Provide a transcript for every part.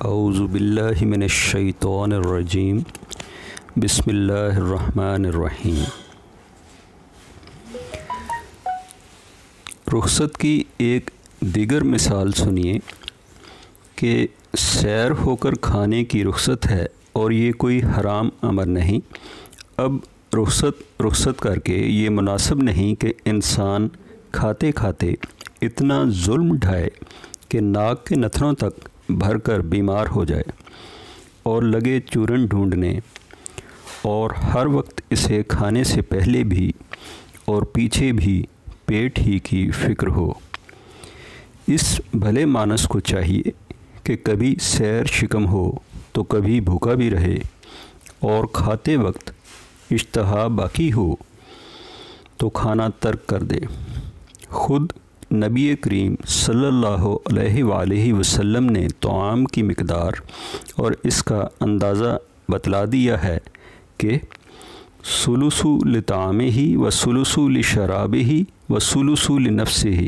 اعوذ باللہ من الشیطان الرجیم بسم اللہ الرحمن الرحیم۔ رخصت کی ایک دیگر مثال سنیے کہ سیر ہو کر کھانے کی رخصت ہے اور یہ کوئی حرام امر نہیں۔ اب رخصت کر کے یہ مناسب نہیں کہ انسان کھاتے کھاتے اتنا ظلم ڈھائے کہ ناک کے نتھنوں تک بھر کر بیمار ہو جائے اور لگے چورن ڈھونڈنے، اور ہر وقت اسے کھانے سے پہلے بھی اور پیچھے بھی پیٹ ہی کی فکر ہو۔ اس بھلے مانس کو چاہیے کہ کبھی سیر شکم ہو تو کبھی بھوکا بھی رہے، اور کھاتے وقت اشتہا باقی ہو تو کھانا ترک کر دے۔ خود نبی کریم صلی اللہ علیہ وآلہ وسلم نے طعام کی مقدار اور اس کا اندازہ بتلا دیا ہے کہ ثلث لطعامہ و ثلث لشرابہ و ثلث لنفسہ،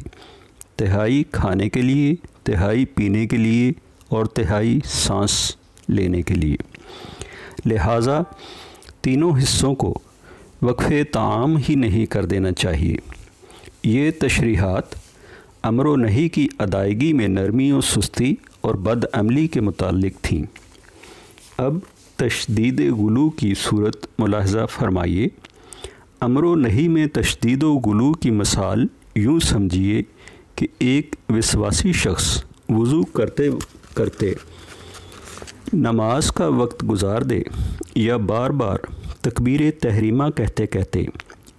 تہائی کھانے کے لیے، تہائی پینے کے لیے اور تہائی سانس لینے کے لیے۔ لہٰذا تینوں حصوں کو وقف طعام ہی نہیں کر دینا چاہیے۔ یہ تشریحات امر و نہی کی ادائیگی میں نرمی و سستی اور بد عملی کے متعلق تھیں۔ اب تشدید غلو کی صورت ملاحظہ فرمائیے۔ امر و نہی میں تشدید و غلو کی مثال یوں سمجھیے کہ ایک وسواسی شخص وضو کرتے کرتے نماز کا وقت گزار دے، یا بار بار تکبیر تحریمہ کہتے کہتے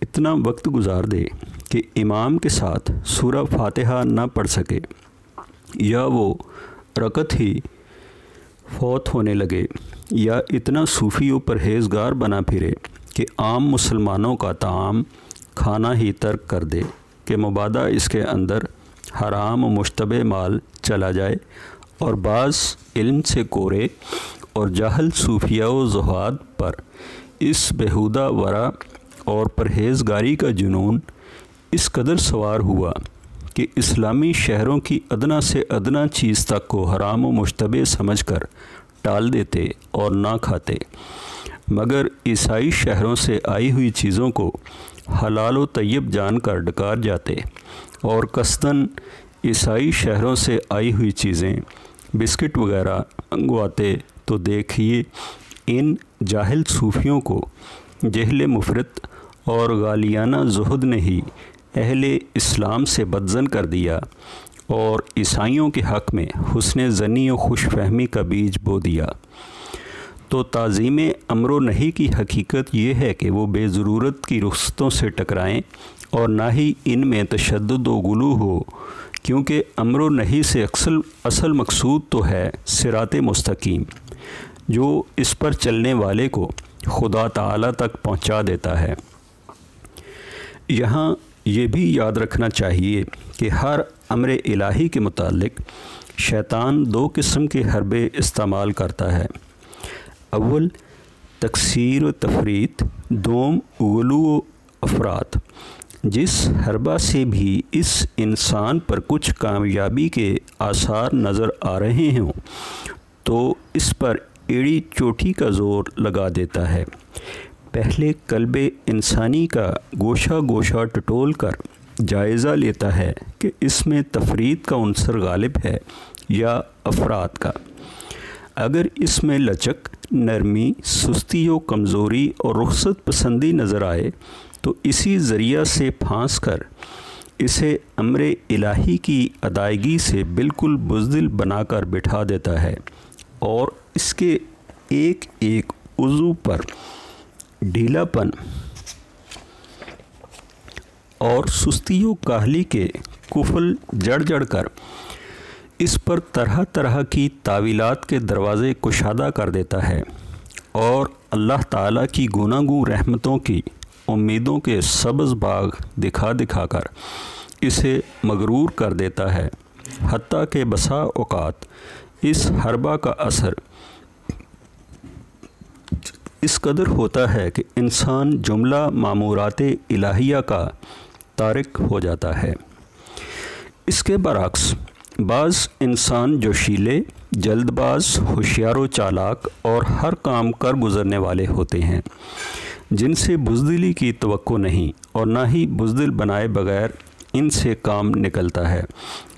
اتنا وقت گزار دے کہ امام کے ساتھ سورہ فاتحہ نہ پڑھ سکے، یا وہ رکعت ہی فوت ہونے لگے، یا اتنا صوفی و پرہیزگار بنا پھرے کہ عام مسلمانوں کا طعام کھانا ہی ترک کر دے کہ مبادا اس کے اندر حرام و مشتبہ مال چلا جائے، اور بعض علم سے کورے اور جاہل صوفیہ و زہاد پر اس بےہودہ ورع اور پرہیزگاری کا جنون اس قدر سوار ہوا کہ اسلامی شہروں کی ادنا سے ادنا چیز تک کو حرام و مشتبہ سمجھ کر ٹال دیتے اور نہ کھاتے، مگر عیسائی شہروں سے آئی ہوئی چیزوں کو حلال و طیب جان کر ڈکار جاتے، اور قصداً عیسائی شہروں سے آئی ہوئی چیزیں بسکٹ وغیرہ منگواتے۔ تو دیکھیے ان جاہل صوفیوں کو جہل مفرط اور غالیانہ زہد نے ہی اہل اسلام سے بدظن کر دیا، اور عیسائیوں کے حق میں حسن ظنی و خوش فہمی کا بیج بو دیا۔ تو تعظیم امر و نہی کی حقیقت یہ ہے کہ وہ بے ضرورت کی رخصتوں سے ٹکرائیں، اور نہ ہی ان میں تشدد و غلو ہو، کیونکہ امر و نہی سے اصل مقصود تو ہے صراط مستقیم، جو اس پر چلنے والے کو خدا تعالی تک پہنچا دیتا ہے۔ یہاں یہ بھی یاد رکھنا چاہیے کہ ہر امر الہی کے متعلق شیطان دو قسم کے حربے استعمال کرتا ہے۔ اول تکثیر و تفریط، دوم غلو و افراط۔ جس حربہ سے بھی اس انسان پر کچھ کامیابی کے آثار نظر آ رہے ہوں تو اس پر ایڑی چوٹی کا زور لگا دیتا ہے۔ پہلے قلب انسانی کا گوشہ گوشہ ٹٹول کر جائزہ لیتا ہے کہ اس میں تفریط کا عنصر غالب ہے یا افراط کا۔ اگر اس میں لچک، نرمی، سستی و کمزوری اور رخصت پسندی نظر آئے تو اسی ذریعہ سے پھانس کر اسے امر الہی کی ادائیگی سے بالکل بزدل بنا کر بٹھا دیتا ہے، اور اس کے ایک ایک عضو پر ڈھیلا پن اور سستی و کاہلی کے کفل جڑ جڑ کر اس پر طرح طرح کی تعویلات کے دروازے کشادہ کر دیتا ہے، اور اللہ تعالیٰ کی گوناگوں رحمتوں کی امیدوں کے سبز باغ دکھا دکھا کر اسے مغرور کر دیتا ہے، حتیٰ کہ بسا اوقات اس حربہ کا اثر اس قدر ہوتا ہے کہ انسان جملہ مامورات الہیہ کا تارک ہو جاتا ہے۔ اس کے برعکس بعض انسان جوشیلے، جلد باز، ہوشیار و چالاک اور ہر کام کر گزرنے والے ہوتے ہیں، جن سے بزدلی کی توقع نہیں اور نہ ہی بزدل بنائے بغیر ان سے کام نکلتا ہے۔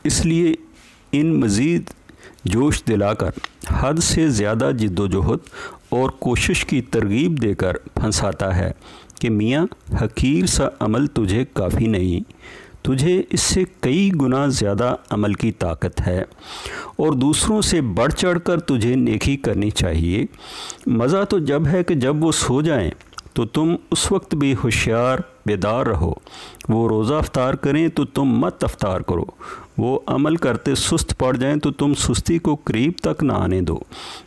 اس لیے ان مزید جوش دلا کر حد سے زیادہ جد و جہد اور کوشش کی ترغیب دے کر پھنساتا ہے کہ میاں حقیر سا عمل تجھے کافی نہیں، تجھے اس سے کئی گنا زیادہ عمل کی طاقت ہے اور دوسروں سے بڑھ چڑھ کر تجھے نیکی کرنی چاہیے۔ مزہ تو جب ہے کہ جب وہ سو جائیں تو تم اس وقت بھی ہوشیار بیدار رہو، وہ روزہ افطار کریں تو تم مت افطار کرو، وہ عمل کرتے سست پڑ جائیں تو تم سستی کو قریب تک نہ آنے دو،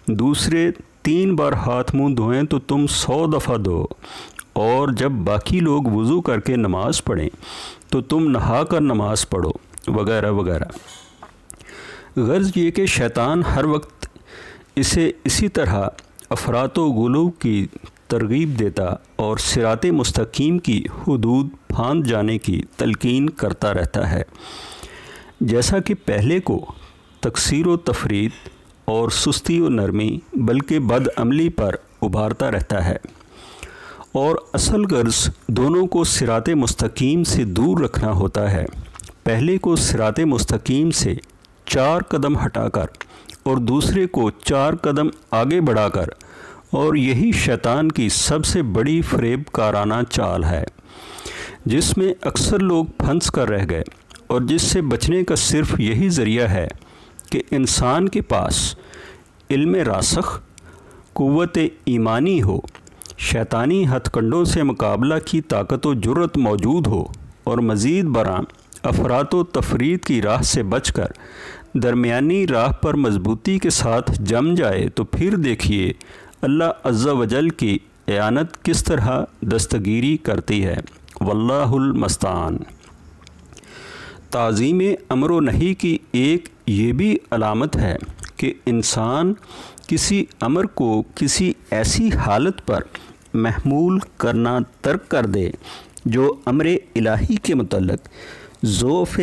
دوسرے 3 بار ہاتھ منہ دھوئیں تو تم 100 دفعہ دھو، اور جب باقی لوگ وضو کر کے نماز پڑھیں تو تم نہا کر نماز پڑھو، وغیرہ وغیرہ۔ غرض یہ کہ شیطان ہر وقت اسے اسی طرح افراط و غلو کی ترغیب دیتا اور صراط مستقیم کی حدود پھاند جانے کی تلقین کرتا رہتا ہے، جیسا کہ پہلے کو تقصیر و تفریط اور سستی و نرمی بلکہ بد عملی پر ابھارتا رہتا ہے، اور اصل غرض دونوں کو صراط مستقیم سے دور رکھنا ہوتا ہے، پہلے کو صراط مستقیم سے 4 قدم ہٹا کر اور دوسرے کو 4 قدم آگے بڑھا کر، اور یہی شیطان کی سب سے بڑی فریب کارانہ چال ہے، جس میں اکثر لوگ پھنس کر رہ گئے، اور جس سے بچنے کا صرف یہی ذریعہ ہے کہ انسان کے پاس علم راسخ، قوت ایمانی ہو، شیطانی ہتھ کنڈوں سے مقابلہ کی طاقت و جرأت موجود ہو، اور مزید برآں افراط و تفریط کی راہ سے بچ کر درمیانی راہ پر مضبوطی کے ساتھ جم جائے، تو پھر دیکھیے اللہ عز و جل کی اعانت کس طرح دستگیری کرتی ہے۔ واللہ المستعان۔ تعظیم امر و نہی کی ایک یہ بھی علامت ہے کہ انسان کسی امر کو کسی ایسی حالت پر محمول کرنا ترک کر دے جو امر الہی کے متعلق ضعف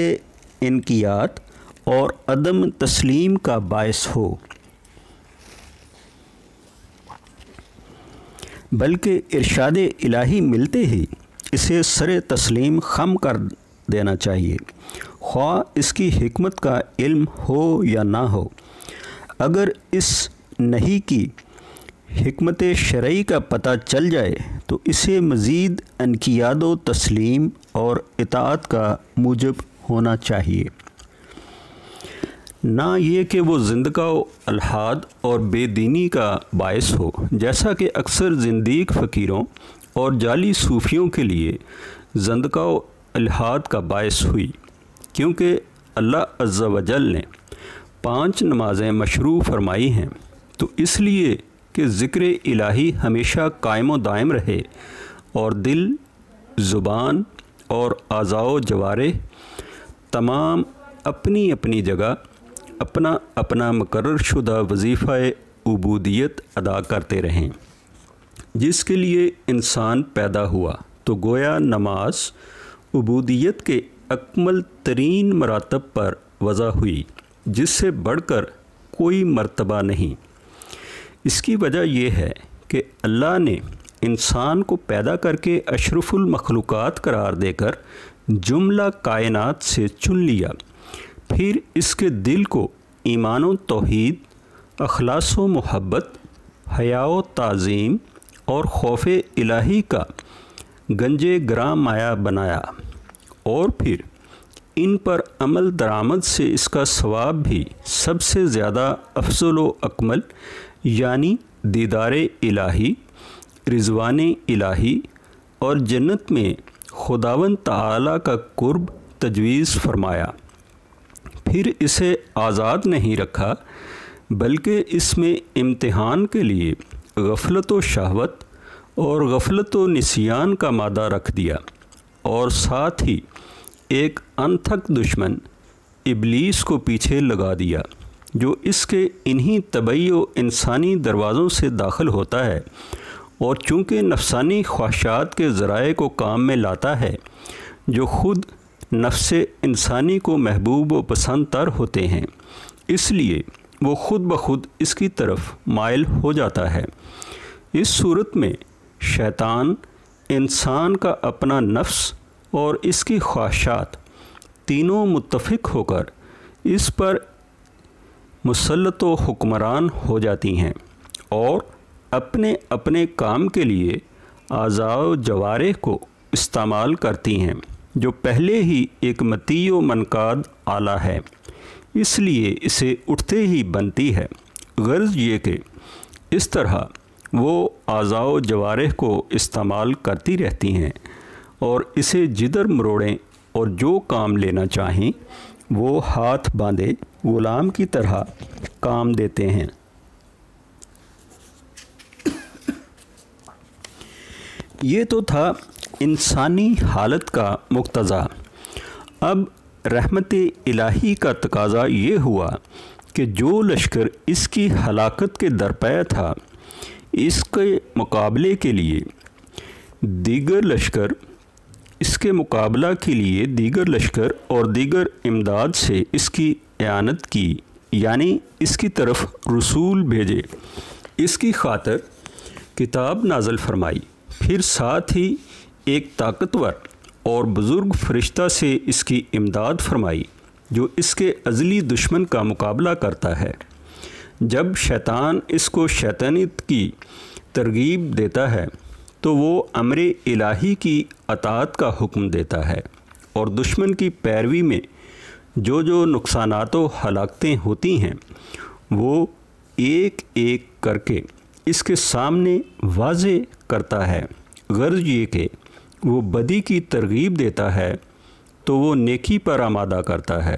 انقیاد اور عدم تسلیم کا باعث ہو، بلکہ ارشاد الہی ملتے ہی اسے سر تسلیم خم کر دینا چاہیے، خواہ اس کی حکمت کا علم ہو یا نہ ہو۔ اگر اس نہیں کی حکمت شرعی کا پتہ چل جائے تو اسے مزید انقیاد و تسلیم اور اطاعت کا موجب ہونا چاہیے، نہ یہ کہ وہ زندقہ و الحاد اور بے دینی کا باعث ہو، جیسا کہ اکثر زندیق فقیروں اور جعلی صوفیوں کے لیے زندقہ و الحاد کا باعث ہوئی، کیونکہ اللہ عز و جل نے 5 نمازیں مشروع فرمائی ہیں، تو اس لیے کہ ذکر الہی ہمیشہ قائم و دائم رہے اور دل، زبان اور اعضاء و جوارح تمام اپنی اپنی جگہ اپنا اپنا مقرر شدہ وظیفہ عبودیت ادا کرتے رہیں، جس کے لیے انسان پیدا ہوا، تو گویا نماز عبودیت کے اکمل ترین مراتب پر وضع ہوئی، جس سے بڑھ کر کوئی مرتبہ نہیں۔ اس کی وجہ یہ ہے کہ اللہ نے انسان کو پیدا کر کے اشرف المخلوقات قرار دے کر جملہ کائنات سے چن لیا، پھر اس کے دل کو ایمان و توحید، اخلاص و محبت، حیا و تعظیم اور خوف الہی کا گنج گراں مایہ بنایا، اور پھر ان پر عمل درآمد سے اس کا ثواب بھی سب سے زیادہ افضل و اکمل، یعنی دیدار الہی، رضوان الہی اور جنت میں خداوند تعالیٰ کا قرب تجویز فرمایا۔ پھر اسے آزاد نہیں رکھا، بلکہ اس میں امتحان کے لیے غفلت و شہوت اور غفلت و نسیان کا مادہ رکھ دیا، اور ساتھ ہی ایک انتھک دشمن ابلیس کو پیچھے لگا دیا، جو اس کے انہی طبعی و انسانی دروازوں سے داخل ہوتا ہے، اور چونکہ نفسانی خواہشات کے ذرائع کو کام میں لاتا ہے جو خود نفس انسانی کو محبوب و پسند تر ہوتے ہیں، اس لیے وہ خود بخود اس کی طرف مائل ہو جاتا ہے۔ اس صورت میں شیطان انسان کا اپنا نفس اور اس کی خواہشات تینوں متفق ہو کر اس پر مسلط و حکمران ہو جاتی ہیں اور اپنے اپنے کام کے لیے اعضاء و جوارح کو استعمال کرتی ہیں، جو پہلے ہی ایک مطیع و منقاد آلہ ہے، اس لیے اسے اٹھتے ہی بنتی ہے۔ غرض یہ کہ اس طرح وہ اعضاء و جوارح کو استعمال کرتی رہتی ہیں اور اسے جدھر مروڑیں اور جو کام لینا چاہیں وہ ہاتھ باندھے غلام کی طرح کام دیتے ہیں۔ یہ تو تھا انسانی حالت کا مقتضا۔ اب رحمت الہی کا تقاضا یہ ہوا کہ جو لشکر اس کی ہلاکت کے درپے تھا، اس کے مقابلے کے لیے دیگر لشکر اور دیگر امداد سے اس کی اعانت کی، یعنی اس کی طرف رسول بھیجے، اس کی خاطر کتاب نازل فرمائی، پھر ساتھ ہی ایک طاقتور اور بزرگ فرشتہ سے اس کی امداد فرمائی جو اس کے ازلی دشمن کا مقابلہ کرتا ہے۔ جب شیطان اس کو شیطانیت کی ترغیب دیتا ہے تو وہ امر الہی کی اطاعت کا حکم دیتا ہے، اور دشمن کی پیروی میں جو نقصانات و ہلاکتیں ہوتی ہیں وہ ایک ایک کر کے اس کے سامنے واضح کرتا ہے۔ غرض یہ کہ وہ بدی کی ترغیب دیتا ہے تو وہ نیکی پر آمادہ کرتا ہے۔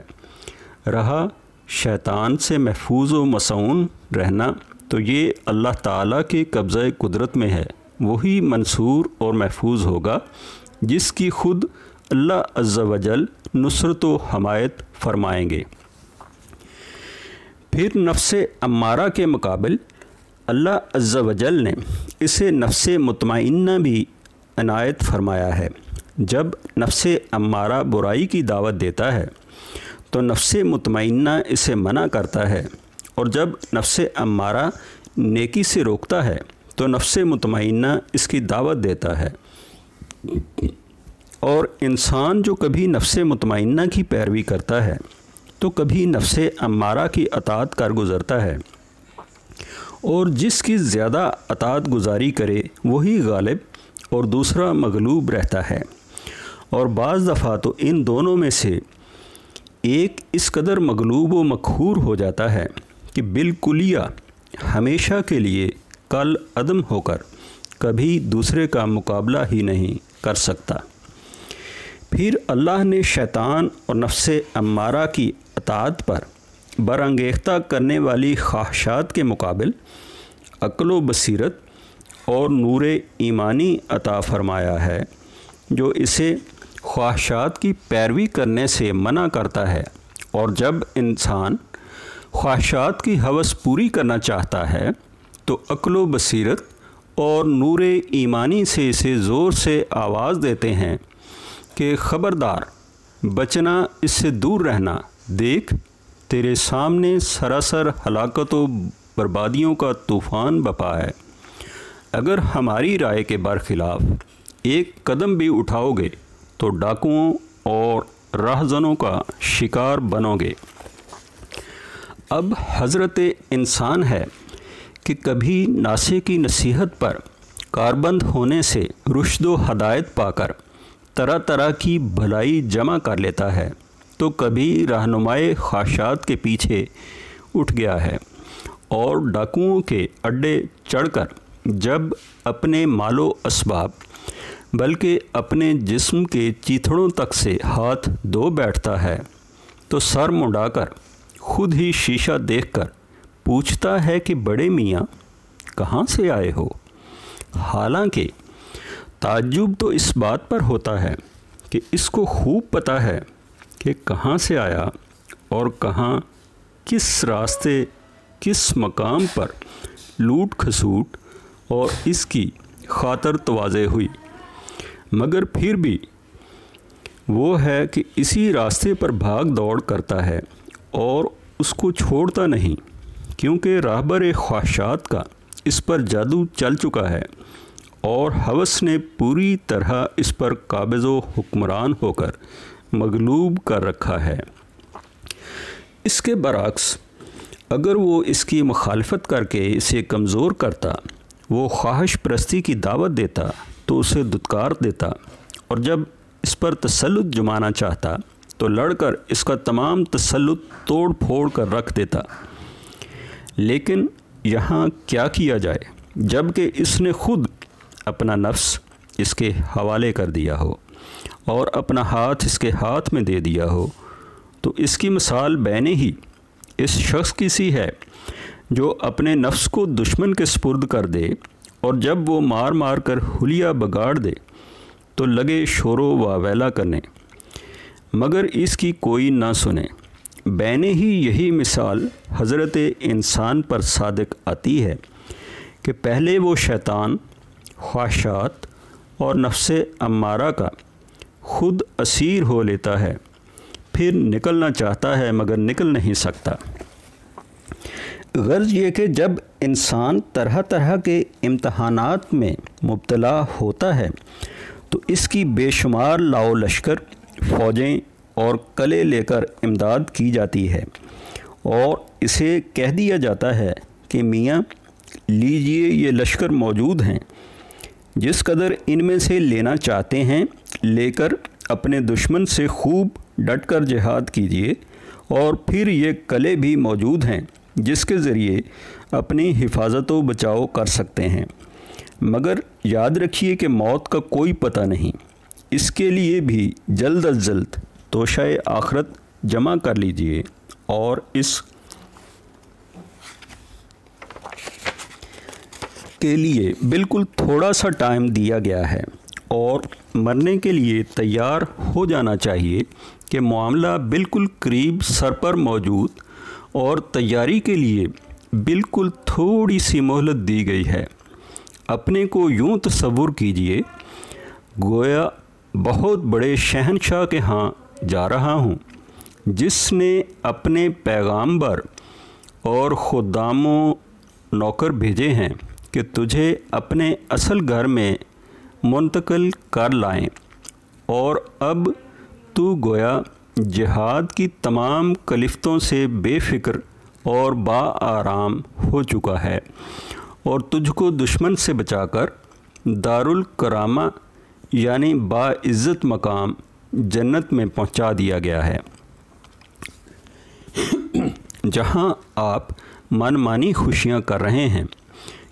رہا شیطان سے محفوظ و مصون رہنا تو یہ اللہ تعالیٰ کے قبضہ قدرت میں ہے، وہی منصور اور محفوظ ہوگا جس کی خود اللہ عز و جل نصرت و حمایت فرمائیں گے۔ پھر نفس امارہ کے مقابل اللہ عز و جل نے اسے نفس مطمئنہ بھی عنایت فرمایا ہے۔ جب نفس امارہ برائی کی دعوت دیتا ہے تو نفس مطمئنہ اسے منع کرتا ہے، اور جب نفس امارہ نیکی سے روکتا ہے تو نفس مطمئنہ اس کی دعوت دیتا ہے۔ اور انسان جو کبھی نفس مطمئنہ کی پیروی کرتا ہے تو کبھی نفس امارہ کی اطاعت کر گزرتا ہے، اور جس کی زیادہ اطاعت گزاری کرے وہی غالب اور دوسرا مغلوب رہتا ہے، اور بعض دفعہ تو ان دونوں میں سے ایک اس قدر مغلوب و مقہور ہو جاتا ہے کہ بالکلیہ ہمیشہ کے لیے کل عدم ہو کر کبھی دوسرے کا مقابلہ ہی نہیں کر سکتا۔ پھر اللہ نے شیطان اور نفس امارہ کی اطاعت پر برانگیختہ کرنے والی خواہشات کے مقابل عقل و بصیرت اور نور ایمانی عطا فرمایا ہے، جو اسے خواہشات کی پیروی کرنے سے منع کرتا ہے، اور جب انسان خواہشات کی ہوس پوری کرنا چاہتا ہے تو عقل و بصیرت اور نور ایمانی سے اسے زور سے آواز دیتے ہیں کہ خبردار، بچنا، اس سے دور رہنا، دیکھ تیرے سامنے سراسر ہلاکت و بربادیوں کا طوفان بپا ہے۔ اگر ہماری رائے کے برخلاف ایک قدم بھی اٹھاؤ گے تو ڈاکوؤں اور راہزنوں کا شکار بنو گے۔ اب حضرت انسان ہے کہ کبھی ناسے کی نصیحت پر کاربند ہونے سے رشد و ہدایت پا کر طرح طرح کی بھلائی جمع کر لیتا ہے، تو کبھی رہنمائے خواہشات کے پیچھے اٹھ گیا ہے، اور ڈاکوؤں کے اڈے چڑھ کر جب اپنے مال و اسباب بلکہ اپنے جسم کے چیتھڑوں تک سے ہاتھ دھو بیٹھتا ہے تو سر منڈا کر خود ہی شیشہ دیکھ کر پوچھتا ہے کہ بڑے میاں کہاں سے آئے ہو؟ حالانکہ تعجب تو اس بات پر ہوتا ہے کہ اس کو خوب پتہ ہے کہ کہاں سے آیا اور کہاں، کس راستے، کس مقام پر لوٹ کھسوٹ اور اس کی خاطر تواضع ہوئی، مگر پھر بھی وہ ہے کہ اسی راستے پر بھاگ دوڑ کرتا ہے اور اس کو چھوڑتا نہیں۔ کیونکہ راہبر خواہشات کا اس پر جادو چل چکا ہے اور ہوس نے پوری طرح اس پر قابض و حکمران ہو کر مغلوب کر رکھا ہے۔ اس کے برعکس اگر وہ اس کی مخالفت کر کے اسے کمزور کرتا، وہ خواہش پرستی کی دعوت دیتا تو اسے دھتکار دیتا، اور جب اس پر تسلط جمانا چاہتا تو لڑ کر اس کا تمام تسلط توڑ پھوڑ کر رکھ دیتا۔ لیکن یہاں کیا کیا جائے جب کہ اس نے خود اپنا نفس اس کے حوالے کر دیا ہو اور اپنا ہاتھ اس کے ہاتھ میں دے دیا ہو، تو اس کی مثال بین ہی اس شخص کی سی ہے جو اپنے نفس کو دشمن کے سپرد کر دے، اور جب وہ مار مار کر حلیہ بگاڑ دے تو لگے شور و واویلا کرنے، مگر اس کی کوئی نہ سنے۔ بین ہی یہی مثال حضرت انسان پر صادق آتی ہے کہ پہلے وہ شیطان، خواہشات اور نفس امارہ کا خود اسیر ہو لیتا ہے، پھر نکلنا چاہتا ہے مگر نکل نہیں سکتا۔ غرض یہ کہ جب انسان طرح طرح کے امتحانات میں مبتلا ہوتا ہے تو اس کی بے شمار لاؤ لشکر، فوجیں اور قلعے لے کر امداد کی جاتی ہے، اور اسے کہہ دیا جاتا ہے کہ میاں لیجئے یہ لشکر موجود ہیں، جس قدر ان میں سے لینا چاہتے ہیں لے کر اپنے دشمن سے خوب ڈٹ کر جہاد کیجیے، اور پھر یہ قلعے بھی موجود ہیں جس کے ذریعے اپنی حفاظت و بچاؤ کر سکتے ہیں، مگر یاد رکھیے کہ موت کا کوئی پتہ نہیں، اس کے لیے بھی جلد از جلد توشہ آخرت جمع کر لیجیے، اور اس کے لیے بالکل تھوڑا سا ٹائم دیا گیا ہے، اور مرنے کے لیے تیار ہو جانا چاہیے کہ معاملہ بالکل قریب سر پر موجود، اور تیاری کے لیے بالکل تھوڑی سی مہلت دی گئی ہے۔ اپنے کو یوں تصور کیجئے گویا بہت بڑے شہنشاہ کے ہاں جا رہا ہوں، جس نے اپنے پیغامبر اور خدام و نوکر بھیجے ہیں کہ تجھے اپنے اصل گھر میں منتقل کر لائیں، اور اب تو گویا جہاد کی تمام کلفتوں سے بے فکر اور با آرام ہو چکا ہے، اور تجھ کو دشمن سے بچا کر دارالکرامہ یعنی با عزت مقام جنت میں پہنچا دیا گیا ہے، جہاں آپ من مانی خوشیاں کر رہے ہیں،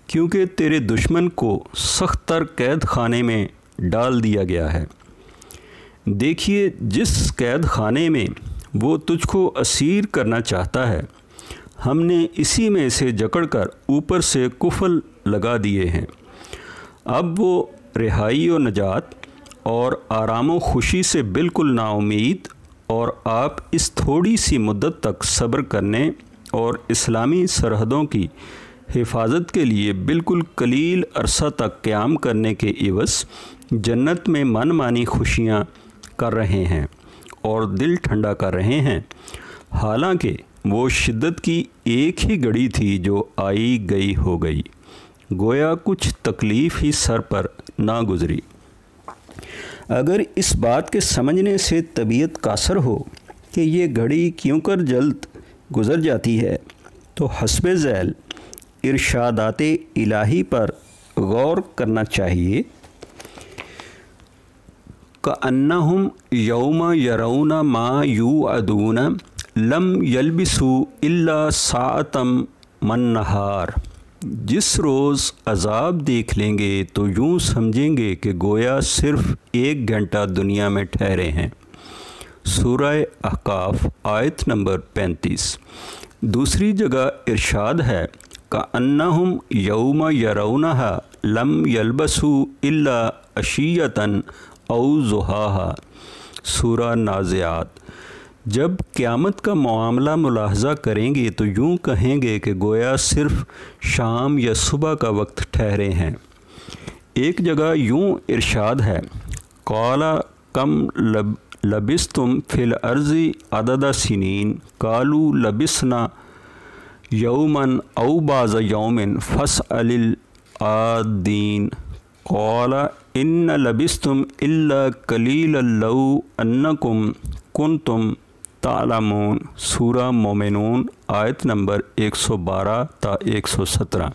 کیونکہ تیرے دشمن کو سخت تر قید خانے میں ڈال دیا گیا ہے۔ دیکھیے جس قید خانے میں وہ تجھ کو اسیر کرنا چاہتا ہے، ہم نے اسی میں سے جکڑ کر اوپر سے قفل لگا دیے ہیں۔ اب وہ رہائی و نجات اور آرام و خوشی سے بالکل نا امید، اور آپ اس تھوڑی سی مدت تک صبر کرنے اور اسلامی سرحدوں کی حفاظت کے لیے بالکل قلیل عرصہ تک قیام کرنے کے عوض جنت میں من مانی خوشیاں کر رہے ہیں اور دل ٹھنڈا کر رہے ہیں، حالانکہ وہ شدت کی ایک ہی گھڑی تھی جو آئی گئی ہو گئی، گویا کچھ تکلیف ہی سر پر نہ گزری۔ اگر اس بات کے سمجھنے سے طبیعت قاصر ہو کہ یہ گھڑی کیوں کر جلد گزر جاتی ہے، تو حسب ذیل ارشادات الہی پر غور کرنا چاہیے۔ کأنہم یوم یرون ما یوعدون لم یلبثوا الا ساعۃ من نہار، جس روز عذاب دیکھ لیں گے تو یوں سمجھیں گے کہ گویا صرف 1 گھنٹہ دنیا میں ٹھہرے ہیں۔ سورہ احقاف آیت نمبر 35۔ دوسری جگہ ارشاد ہے کأنہم یوم یرونہا لم یلبثوا الا عشیۃ او ضحاہا، سورہ نازعات۔ جب قیامت کا معاملہ ملاحظہ کریں گے تو یوں کہیں گے کہ گویا صرف شام یا صبح کا وقت ٹھہرے ہیں۔ ایک جگہ یوں ارشاد ہے قال کم لبثتم فی الارض عدد سنین قالوا لبثنا یومن او بعض یومن فاسأل العادین قال ان لبثتم الا قلیلا لو انکم کنتم تعلمون۔ سورہ مومنون آیت نمبر 112 تا 117۔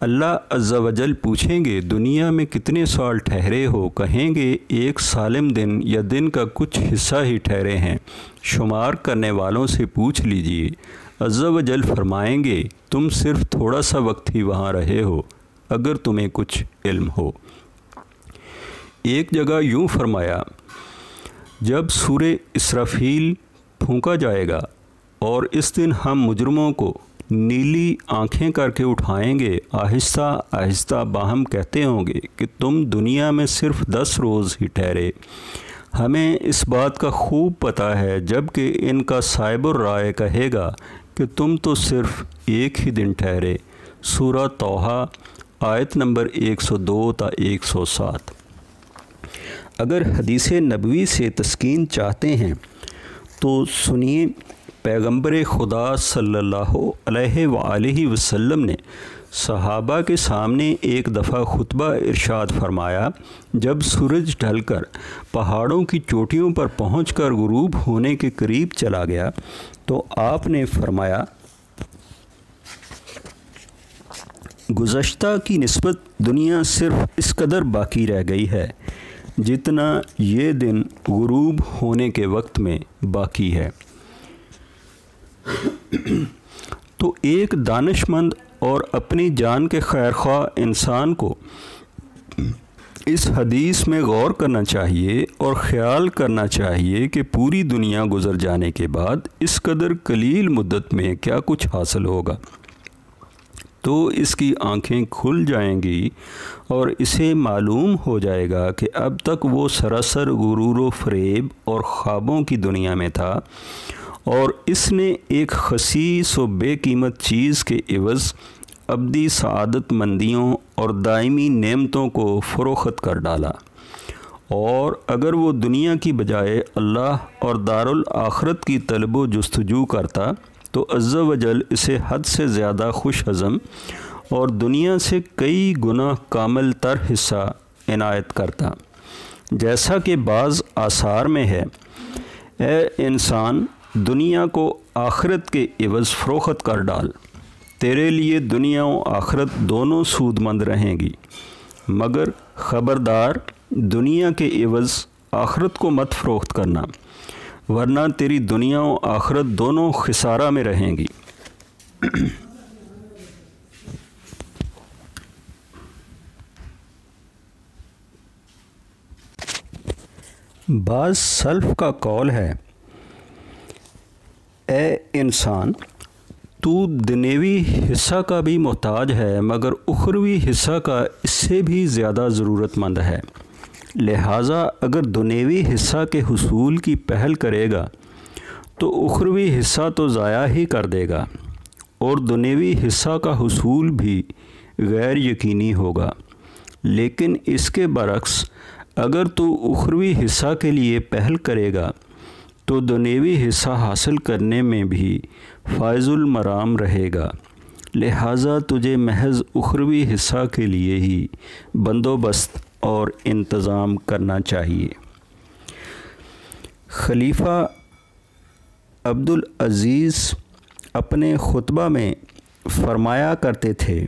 اللہ عز و جل پوچھیں گے دنیا میں کتنے سال ٹھہرے ہو؟ کہیں گے ایک سالم دن یا دن کا کچھ حصہ ہی ٹھہرے ہیں، شمار کرنے والوں سے پوچھ لیجئے۔ عز و جل فرمائیں گے تم صرف تھوڑا سا وقت ہی وہاں رہے ہو اگر تمہیں کچھ علم ہو۔ ایک جگہ یوں فرمایا جب سورہ اسرافیل پھونکا جائے گا اور اس دن ہم مجرموں کو نیلی آنکھیں کر کے اٹھائیں گے، آہستہ آہستہ باہم کہتے ہوں گے کہ تم دنیا میں صرف 10 روز ہی ٹھہرے، ہمیں اس بات کا خوب پتہ ہے، جبکہ ان کا صاحب الرائے کہے گا کہ تم تو صرف ایک ہی دن ٹھہرے۔ سورہ طٰہٰ آیت نمبر 102 تا 107۔ اگر حدیث نبوی سے تسکین چاہتے ہیں تو سنیے، پیغمبر خدا صلی اللہ علیہ وآلہ وسلم نے صحابہ کے سامنے ایک دفعہ خطبہ ارشاد فرمایا۔ جب سورج ڈھل کر پہاڑوں کی چوٹیوں پر پہنچ کر غروب ہونے کے قریب چلا گیا تو آپ نے فرمایا گزشتہ کی نسبت دنیا صرف اس قدر باقی رہ گئی ہے جتنا یہ دن غروب ہونے کے وقت میں باقی ہے۔ تو ایک دانش مند اور اپنی جان کے خیر خواہ انسان کو اس حدیث میں غور کرنا چاہیے اور خیال کرنا چاہیے کہ پوری دنیا گزر جانے کے بعد اس قدر قلیل مدت میں کیا کچھ حاصل ہوگا، تو اس کی آنکھیں کھل جائیں گی اور اسے معلوم ہو جائے گا کہ اب تک وہ سراسر غرور و فریب اور خوابوں کی دنیا میں تھا، اور اس نے ایک خسیس و بے قیمت چیز کے عوض ابدی سعادت مندیوں اور دائمی نعمتوں کو فروخت کر ڈالا۔ اور اگر وہ دنیا کی بجائے اللہ اور دارالآخرت کی طلب و جستجو کرتا تو عز و جل اسے حد سے زیادہ خوش ہضم اور دنیا سے کئی گنا کامل تر حصہ عنایت کرتا۔ جیسا کہ بعض آثار میں ہے، اے انسان دنیا کو آخرت کے عوض فروخت کر ڈال، تیرے لیے دنیا و آخرت دونوں سود مند رہیں گی، مگر خبردار دنیا کے عوض آخرت کو مت فروخت کرنا، ورنہ تیری دنیا و آخرت دونوں خسارہ میں رہیں گی۔ بعض سلف کا قول ہے، اے انسان تو دنیوی حصہ کا بھی محتاج ہے مگر اخروی حصہ کا اس سے بھی زیادہ ضرورت مند ہے، لہٰذا اگر دنیوی حصہ کے حصول کی پہل کرے گا تو اخروی حصہ تو ضائع ہی کر دے گا، اور دنیوی حصہ کا حصول بھی غیر یقینی ہوگا۔ لیکن اس کے برعکس اگر تو اخروی حصہ کے لیے پہل کرے گا تو دنیوی حصہ حاصل کرنے میں بھی فائز المرام رہے گا، لہٰذا تجھے محض اخروی حصہ کے لیے ہی بندوبست اور انتظام کرنا چاہیے۔ خلیفہ عبدالعزیز اپنے خطبہ میں فرمایا کرتے تھے،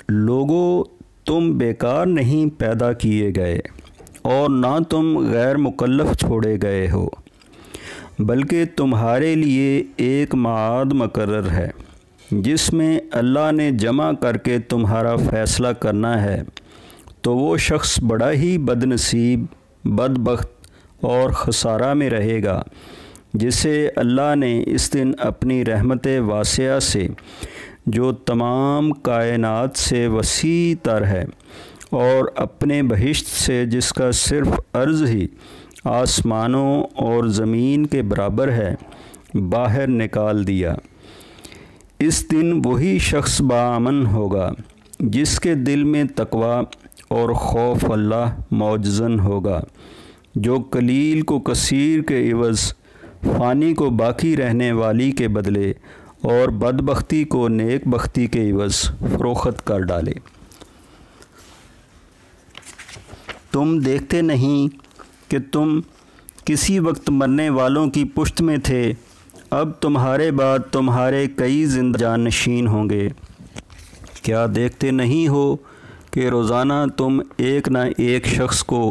لوگو تم بیکار نہیں پیدا کیے گئے اور نہ تم غیر مکلف چھوڑے گئے ہو، بلکہ تمہارے لیے ایک معاد مقرر ہے جس میں اللہ نے جمع کر کے تمہارا فیصلہ کرنا ہے، تو وہ شخص بڑا ہی بد نصیب، بدبخت اور خسارہ میں رہے گا جسے اللہ نے اس دن اپنی رحمت واسعہ سے، جو تمام کائنات سے وسیع تر ہے، اور اپنے بہشت سے جس کا صرف عرض ہی آسمانوں اور زمین کے برابر ہے، باہر نکال دیا۔ اس دن وہی شخص باامن ہوگا جس کے دل میں تقوی اور خوف اللہ موجزن ہوگا، جو قلیل کو کثیر کے عوض، فانی کو باقی رہنے والی کے بدلے اور بدبختی کو نیک بختی کے عوض فروخت کر ڈالے۔ تم دیکھتے نہیں کہ تم کسی وقت مرنے والوں کی پشت میں تھے، اب تمہارے بعد تمہارے کئی زندہ جانشین ہوں گے۔ کیا دیکھتے نہیں ہو کہ روزانہ تم ایک نہ ایک شخص کو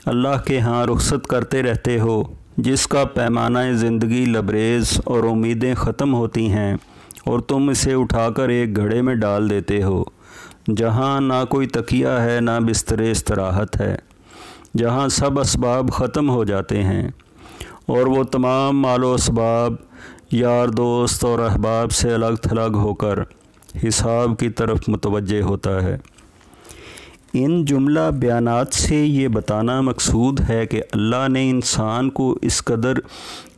اللہ کے ہاں رخصت کرتے رہتے ہو، جس کا پیمانہ زندگی لبریز اور امیدیں ختم ہوتی ہیں، اور تم اسے اٹھا کر ایک گھڑے میں ڈال دیتے ہو، جہاں نہ کوئی تکیہ ہے نہ بستر استراحت ہے، جہاں سب اسباب ختم ہو جاتے ہیں، اور وہ تمام مال و اسباب یار دوست اور احباب سے الگ تھلگ ہو کر حساب کی طرف متوجہ ہوتا ہے۔ ان جملہ بیانات سے یہ بتانا مقصود ہے کہ اللہ نے انسان کو اس قدر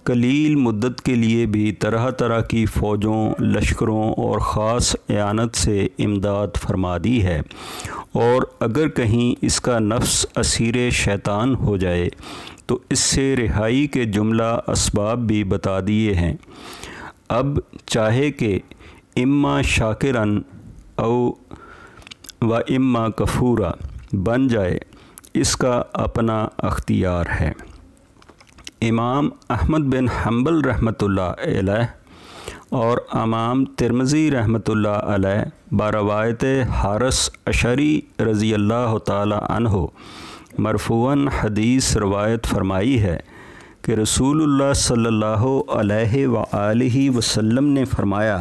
قلیل مدت کے لیے بھی طرح طرح کی فوجوں، لشکروں اور خاص اعانت سے امداد فرما دی ہے، اور اگر کہیں اس کا نفس اسیر شیطان ہو جائے تو اس سے رہائی کے جملہ اسباب بھی بتا دیے ہیں۔ اب چاہے کہ اما شاکرن او و اما کفورا بن جائے، اس کا اپنا اختیار ہے۔ امام احمد بن حنبل رحمۃ اللہ علیہ اور امام ترمذی رحمۃ اللہ علیہ بروایت حارث اشعری رضی اللہ تعالی عنہ مرفوعاً حدیث روایت فرمائی ہے کہ رسول اللہ صلی اللہ علیہ وآلہ وسلم نے فرمایا،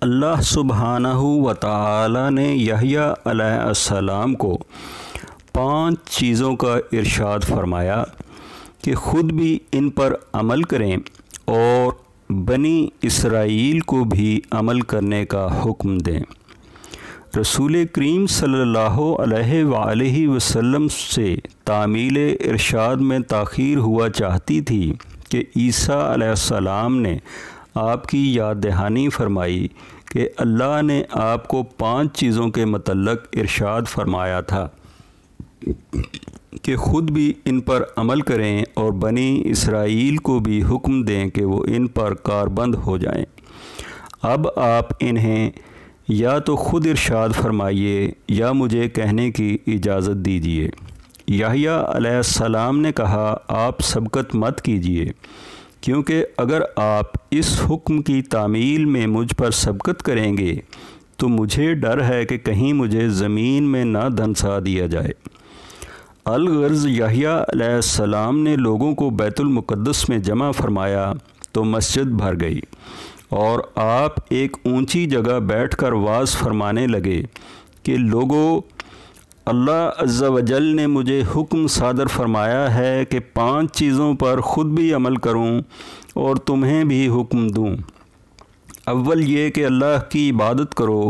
اللہ سبحانہ و تعالی نے یحییٰ علیہ السلام کو 5 چیزوں کا ارشاد فرمایا کہ خود بھی ان پر عمل کریں اور بنی اسرائیل کو بھی عمل کرنے کا حکم دیں۔ رسول کریم صلی اللہ علیہ وآلہ وسلم سے تعمیل ارشاد میں تاخیر ہوا چاہتی تھی کہ عیسیٰ علیہ السلام نے آپ کی یاد دہانی فرمائی کہ اللہ نے آپ کو 5 چیزوں کے متعلق ارشاد فرمایا تھا کہ خود بھی ان پر عمل کریں اور بنی اسرائیل کو بھی حکم دیں کہ وہ ان پر کاربند ہو جائیں۔ اب آپ انہیں یا تو خود ارشاد فرمائیے یا مجھے کہنے کی اجازت دیجیے۔ یحییٰ علیہ السلام نے کہا، آپ سبقت مت کیجیے، کیونکہ اگر آپ اس حکم کی تعمیل میں مجھ پر سبقت کریں گے تو مجھے ڈر ہے کہ کہیں مجھے زمین میں نہ دھنسا دیا جائے۔ الغرض یحییٰ علیہ السلام نے لوگوں کو بیت المقدس میں جمع فرمایا تو مسجد بھر گئی، اور آپ ایک اونچی جگہ بیٹھ کر وعظ فرمانے لگے کہ لوگوں، اللہ عز و جل نے مجھے حکم صادر فرمایا ہے کہ 5 چیزوں پر خود بھی عمل کروں اور تمہیں بھی حکم دوں۔ اول یہ کہ اللہ کی عبادت کرو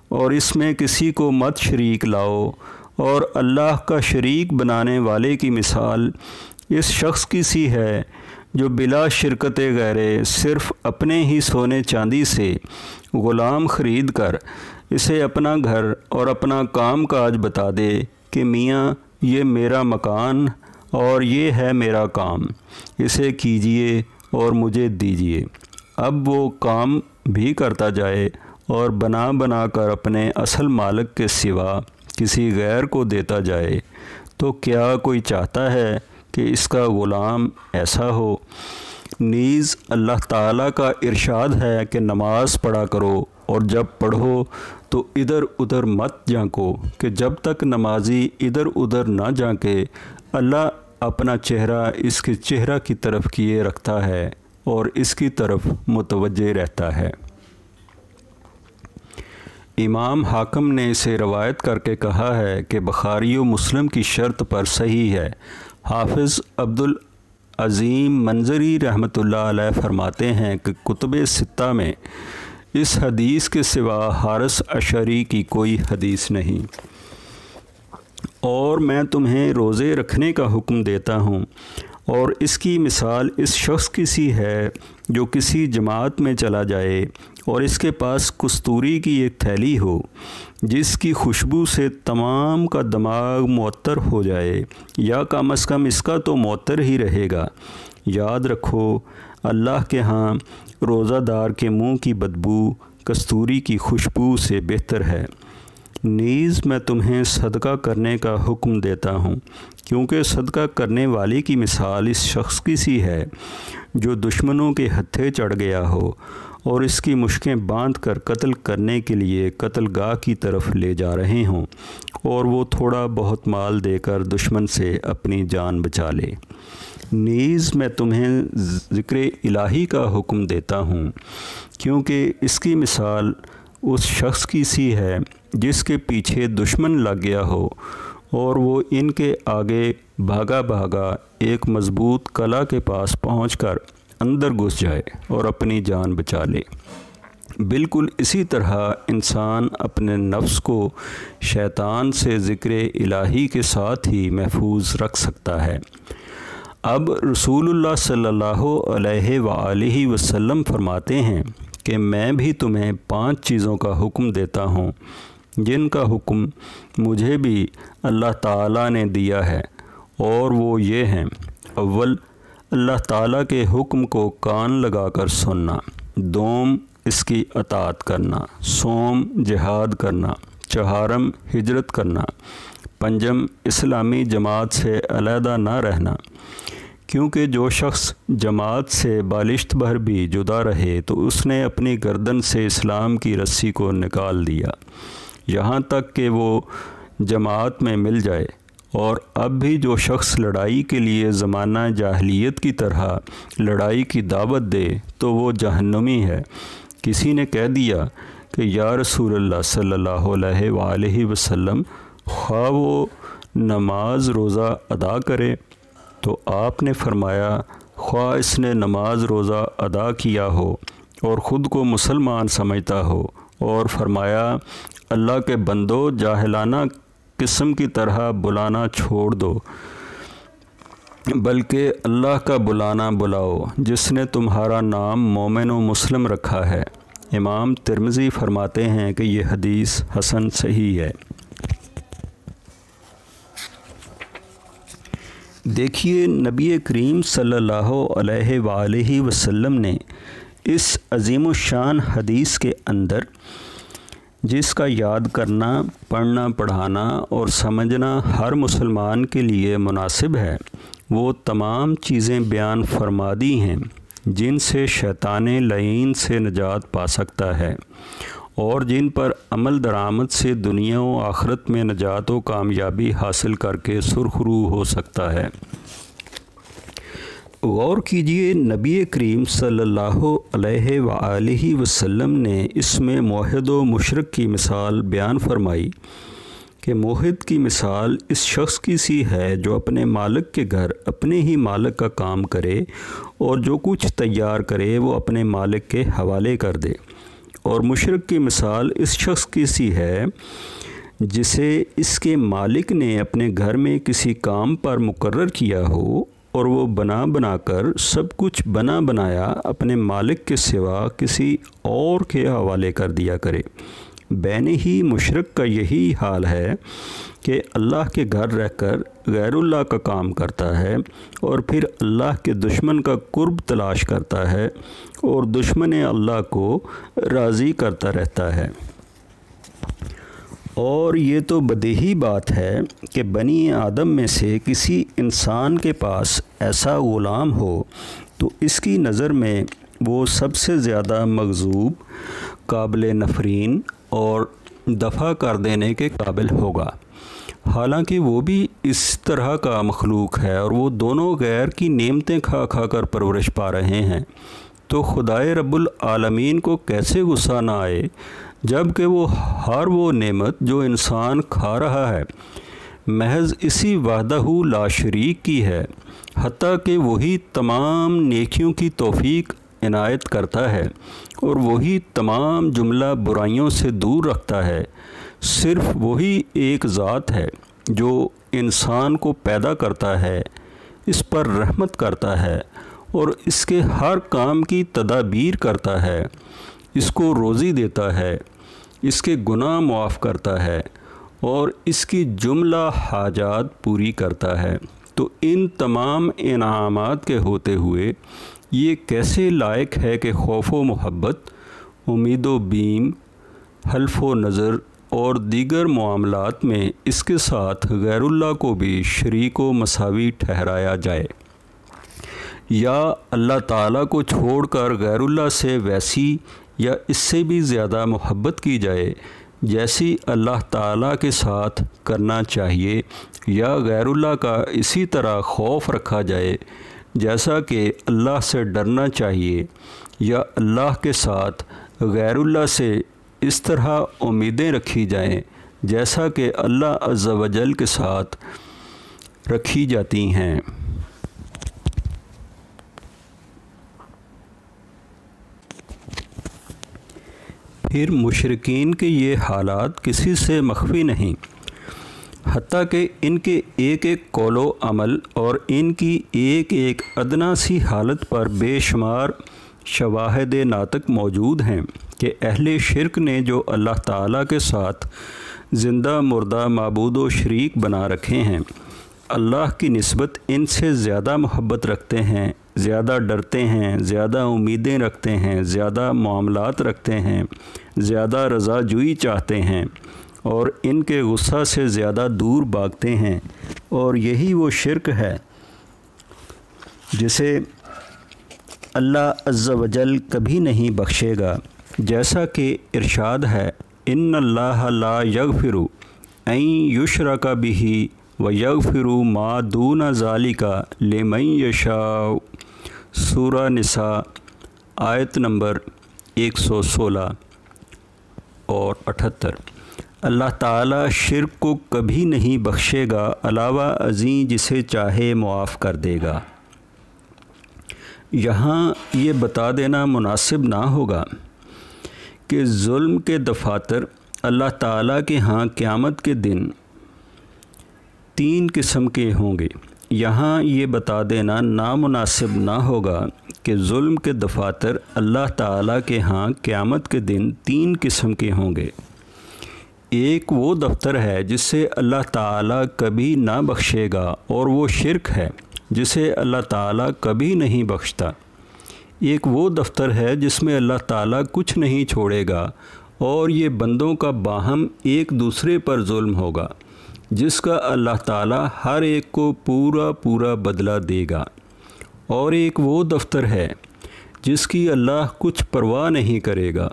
اور اس میں کسی کو مت شریک لاؤ، اور اللہ کا شریک بنانے والے کی مثال اس شخص کی سی ہے جو بلا شرکت غیرے صرف اپنے ہی سونے چاندی سے غلام خرید کر اسے اپنا گھر اور اپنا کام کاج بتا دے کہ میاں یہ میرا مکان اور یہ ہے میرا کام، اسے کیجئے اور مجھے دیجئے۔ اب وہ کام بھی کرتا جائے اور بنا بنا کر اپنے اصل مالک کے سوا کسی غیر کو دیتا جائے، تو کیا کوئی چاہتا ہے کہ اس کا غلام ایسا ہو؟ نیز اللہ تعالیٰ کا ارشاد ہے کہ نماز پڑھا کرو، اور جب پڑھو تو ادھر ادھر مت جھانکو، کہ جب تک نمازی ادھر ادھر نہ جھانکے اللہ اپنا چہرہ اس کے چہرہ کی طرف کیے رکھتا ہے اور اس کی طرف متوجہ رہتا ہے۔ امام حاکم نے اسے روایت کر کے کہا ہے کہ بخاری و مسلم کی شرط پر صحیح ہے۔ حافظ عبدالعظیم منظری رحمۃ اللہ علیہ فرماتے ہیں کہ کتب 6 میں اس حدیث کے سوا حارث اشعری کی کوئی حدیث نہیں۔ اور میں تمہیں روزے رکھنے کا حکم دیتا ہوں، اور اس کی مثال اس شخص کی سی ہے جو کسی جماعت میں چلا جائے اور اس کے پاس کستوری کی ایک تھیلی ہو جس کی خوشبو سے تمام کا دماغ معطر ہو جائے، یا کم از کم اس کا تو معطر ہی رہے گا، یاد رکھو اللہ کے ہاں روزہ دار کے منہ کی بدبو کستوری کی خوشبو سے بہتر ہے۔ نیز میں تمہیں صدقہ کرنے کا حکم دیتا ہوں، کیونکہ صدقہ کرنے والے کی مثال اس شخص کی سی ہے جو دشمنوں کے ہتھے چڑھ گیا ہو اور اس کی مشکیں باندھ کر قتل کرنے کے لیے قتل گاہ کی طرف لے جا رہے ہوں، اور وہ تھوڑا بہت مال دے کر دشمن سے اپنی جان بچا لے۔ نیز میں تمہیں ذکر الہی کا حکم دیتا ہوں، کیونکہ اس کی مثال اس شخص کی سی ہے جس کے پیچھے دشمن لگ گیا ہو اور وہ ان کے آگے بھاگا بھاگا ایک مضبوط قلعہ کے پاس پہنچ کر اندر گھس جائے اور اپنی جان بچا لے۔ بالکل اسی طرح انسان اپنے نفس کو شیطان سے ذکر الہی کے ساتھ ہی محفوظ رکھ سکتا ہے۔ اب رسول اللہ صلی اللہ علیہ وآلہ وسلم فرماتے ہیں کہ میں بھی تمہیں 5 چیزوں کا حکم دیتا ہوں جن کا حکم مجھے بھی اللہ تعالیٰ نے دیا ہے، اور وہ یہ ہیں: اول، اللہ تعالیٰ کے حکم کو کان لگا کر سننا، دوم، اس کی اطاعت کرنا، سوم، جہاد کرنا، چہارم، ہجرت کرنا، پنجم، اسلامی جماعت سے علیحدہ نہ رہنا، کیونکہ جو شخص جماعت سے بالشت بھر بھی جدا رہے تو اس نے اپنی گردن سے اسلام کی رسی کو نکال دیا، یہاں تک کہ وہ جماعت میں مل جائے۔ اور اب بھی جو شخص لڑائی کے لیے زمانہ جاہلیت کی طرح لڑائی کی دعوت دے تو وہ جہنمی ہے۔ کسی نے کہہ دیا کہ یا رسول اللہ صلی اللہ علیہ وآلہ وسلم، خواہ وہ نماز روزہ ادا کرے، تو آپ نے فرمایا خواہ اس نے نماز روزہ ادا کیا ہو اور خود کو مسلمان سمجھتا ہو، اور فرمایا اللہ کے بندو جاہلانہ قسم کی طرح بلانا چھوڑ دو، بلکہ اللہ کا بلانا بلاؤ جس نے تمہارا نام مومن و مسلم رکھا ہے۔ امام ترمذی فرماتے ہیں کہ یہ حدیث حسن صحیح ہے۔ دیکھیے نبی کریم صلی اللہ علیہ وآلہ وسلم نے اس عظیم الشان حدیث کے اندر جس کا یاد کرنا، پڑھنا، پڑھانا اور سمجھنا ہر مسلمان کے لیے مناسب ہے، وہ تمام چیزیں بیان فرما دی ہیں جن سے شیطان لعین سے نجات پا سکتا ہے اور جن پر عمل درآمد سے دنیا و آخرت میں نجات و کامیابی حاصل کر کے سرخرو ہو سکتا ہے۔ غور کیجئے نبی کریم صلی اللہ علیہ وآلہ وسلم نے اس میں موحد و مشرک کی مثال بیان فرمائی کہ موحد کی مثال اس شخص کی سی ہے جو اپنے مالک کے گھر اپنے ہی مالک کا کام کرے اور جو کچھ تیار کرے وہ اپنے مالک کے حوالے کر دے، اور مشرک کی مثال اس شخص کی سی ہے جسے اس کے مالک نے اپنے گھر میں کسی کام پر مقرر کیا ہو اور وہ بنا کر سب کچھ بنا بنایا اپنے مالک کے سوا کسی اور کے حوالے کر دیا کرے۔ بین ہی مشرک کا یہی حال ہے کہ اللہ کے گھر رہ کر غیر اللہ کا کام کرتا ہے اور پھر اللہ کے دشمن کا قرب تلاش کرتا ہے اور دشمن اللہ کو راضی کرتا رہتا ہے۔ اور یہ تو بدیہی بات ہے کہ بنی آدم میں سے کسی انسان کے پاس ایسا غلام ہو تو اس کی نظر میں وہ سب سے زیادہ مغضوب، قابل نفرین اور دفع کر دینے کے قابل ہوگا، حالانکہ وہ بھی اس طرح کا مخلوق ہے اور وہ دونوں غیر کی نعمتیں کھا کھا کر پرورش پا رہے ہیں، تو خدائے رب العالمین کو کیسے غصہ نہ آئے جب کہ وہ ہر وہ نعمت جو انسان کھا رہا ہے محض اسی وحدہ لا شریک کی ہے، حتیٰ کہ وہی تمام نیکیوں کی توفیق عنایت کرتا ہے اور وہی تمام جملہ برائیوں سے دور رکھتا ہے۔ صرف وہی ایک ذات ہے جو انسان کو پیدا کرتا ہے، اس پر رحمت کرتا ہے اور اس کے ہر کام کی تدابیر کرتا ہے، اس کو روزی دیتا ہے، اس کے گناہ معاف کرتا ہے اور اس کی جملہ حاجات پوری کرتا ہے۔ تو ان تمام انعامات کے ہوتے ہوئے یہ کیسے لائق ہے کہ خوف و محبت، امید و بیم، حلف و نظر اور دیگر معاملات میں اس کے ساتھ غیر اللہ کو بھی شریک و مساوی ٹھہرایا جائے، یا اللہ تعالیٰ کو چھوڑ کر غیر اللہ سے ویسی یا اس سے بھی زیادہ محبت کی جائے جیسی اللہ تعالیٰ کے ساتھ کرنا چاہیے، یا غیر اللہ کا اسی طرح خوف رکھا جائے جیسا کہ اللہ سے ڈرنا چاہیے، یا اللہ کے ساتھ غیر اللہ سے اس طرح امیدیں رکھی جائیں جیسا کہ اللہ عز و جل کے ساتھ رکھی جاتی ہیں۔ پھر مشرکین کے یہ حالات کسی سے مخفی نہیں، حتیٰ کہ ان کے ایک ایک قول و عمل اور ان کی ایک ایک ادنا سی حالت پر بے شمار شواہد ناطق موجود ہیں کہ اہل شرک نے جو اللہ تعالیٰ کے ساتھ زندہ مردہ معبود و شریک بنا رکھے ہیں، اللہ کی نسبت ان سے زیادہ محبت رکھتے ہیں، زیادہ ڈرتے ہیں، زیادہ امیدیں رکھتے ہیں، زیادہ معاملات رکھتے ہیں، زیادہ رضا جوئی چاہتے ہیں، اور ان کے غصہ سے زیادہ دور بھاگتے ہیں، اور یہی وہ شرک ہے جسے اللہ عز و جل کبھی نہیں بخشے گا، جیسا کہ ارشاد ہے، ان اللہ لا یغفر ان یشرک بہ ویغفر ما دون ذالک لمن یشاء، سورہ نساء آیت نمبر 116 اور 78۔ اللہ تعالیٰ شرک کو کبھی نہیں بخشے گا علاوہ ازیں جسے چاہے معاف کر دے گا۔ یہاں یہ بتا دینا مناسب نہ ہوگا کہ ظلم کے دفاتر اللہ تعالیٰ کے ہاں قیامت کے دن 3 قسم کے ہوں گے۔ یہاں یہ بتا دینا نامناسب نہ ہوگا کہ ظلم کے دفاتر اللہ تعالیٰ کے ہاں قیامت کے دن 3 قسم کے ہوں گے۔ ایک وہ دفتر ہے جس سے اللہ تعالیٰ کبھی نہ بخشے گا، اور وہ شرک ہے جسے اللہ تعالیٰ کبھی نہیں بخشتا۔ ایک وہ دفتر ہے جس میں اللہ تعالیٰ کچھ نہیں چھوڑے گا، اور یہ بندوں کا باہم ایک دوسرے پر ظلم ہوگا، جس کا اللہ تعالیٰ ہر ایک کو پورا پورا بدلہ دے گا۔ اور ایک وہ دفتر ہے جس کی اللہ کچھ پرواہ نہیں کرے گا،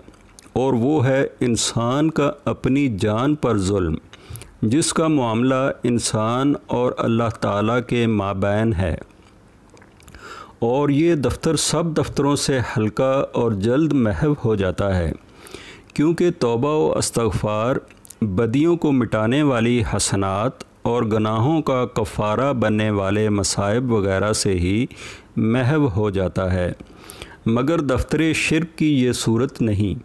اور وہ ہے انسان کا اپنی جان پر ظلم، جس کا معاملہ انسان اور اللہ تعالیٰ کے مابین ہے۔ اور یہ دفتر سب دفتروں سے ہلکا اور جلد محو ہو جاتا ہے، کیونکہ توبہ و استغفار بدیوں کو مٹانے والی حسنات اور گناہوں کا کفارہ بننے والے مصائب وغیرہ سے ہی محو ہو جاتا ہے، مگر دفتر شرک کی یہ صورت نہیں،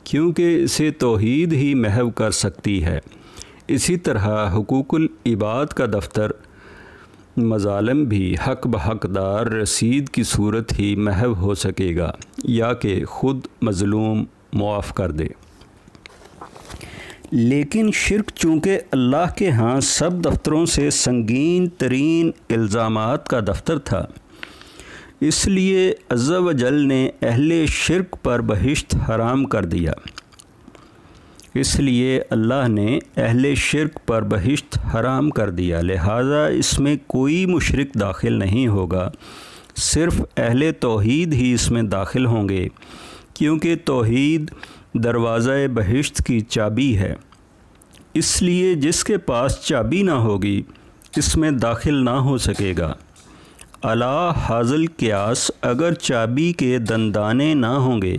کیونکہ اسے توحید ہی محو کر سکتی ہے۔ اسی طرح حقوق العباد کا دفتر مظالم بھی حق بحقدار رسید کی صورت ہی محو ہو سکے گا، یا کہ خود مظلوم معاف کر دے۔ لیکن شرک چونکہ اللہ کے ہاں سب دفتروں سے سنگین ترین الزامات کا دفتر تھا، اس لیے عز و جل نے اہل شرک پر بہشت حرام کر دیا۔ اس لیے اللہ نے اہل شرک پر بہشت حرام کر دیا، لہٰذا اس میں کوئی مشرک داخل نہیں ہوگا، صرف اہل توحید ہی اس میں داخل ہوں گے، کیونکہ توحید دروازہ بہشت کی چابی ہے۔ اس لیے جس کے پاس چابی نہ ہوگی اس میں داخل نہ ہو سکے گا۔ علی حاصل قیاس اگر چابی کے دندانے نہ ہوں گے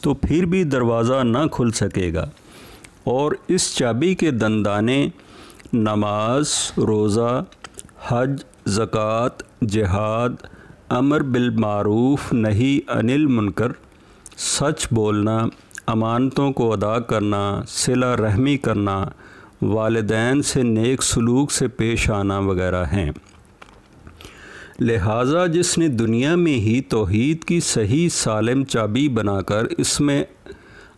تو پھر بھی دروازہ نہ کھل سکے گا، اور اس چابی کے دندانے نماز، روزہ، حج، زکوٰۃ، جہاد، امر بالمعروف، نہی عن المنکر، سچ بولنا، امانتوں کو ادا کرنا، صلہ رحمی کرنا، والدین سے نیک سلوک سے پیش آنا وغیرہ ہیں۔ لہٰذا جس نے دنیا میں ہی توحید کی صحیح سالم چابی بنا کر اس میں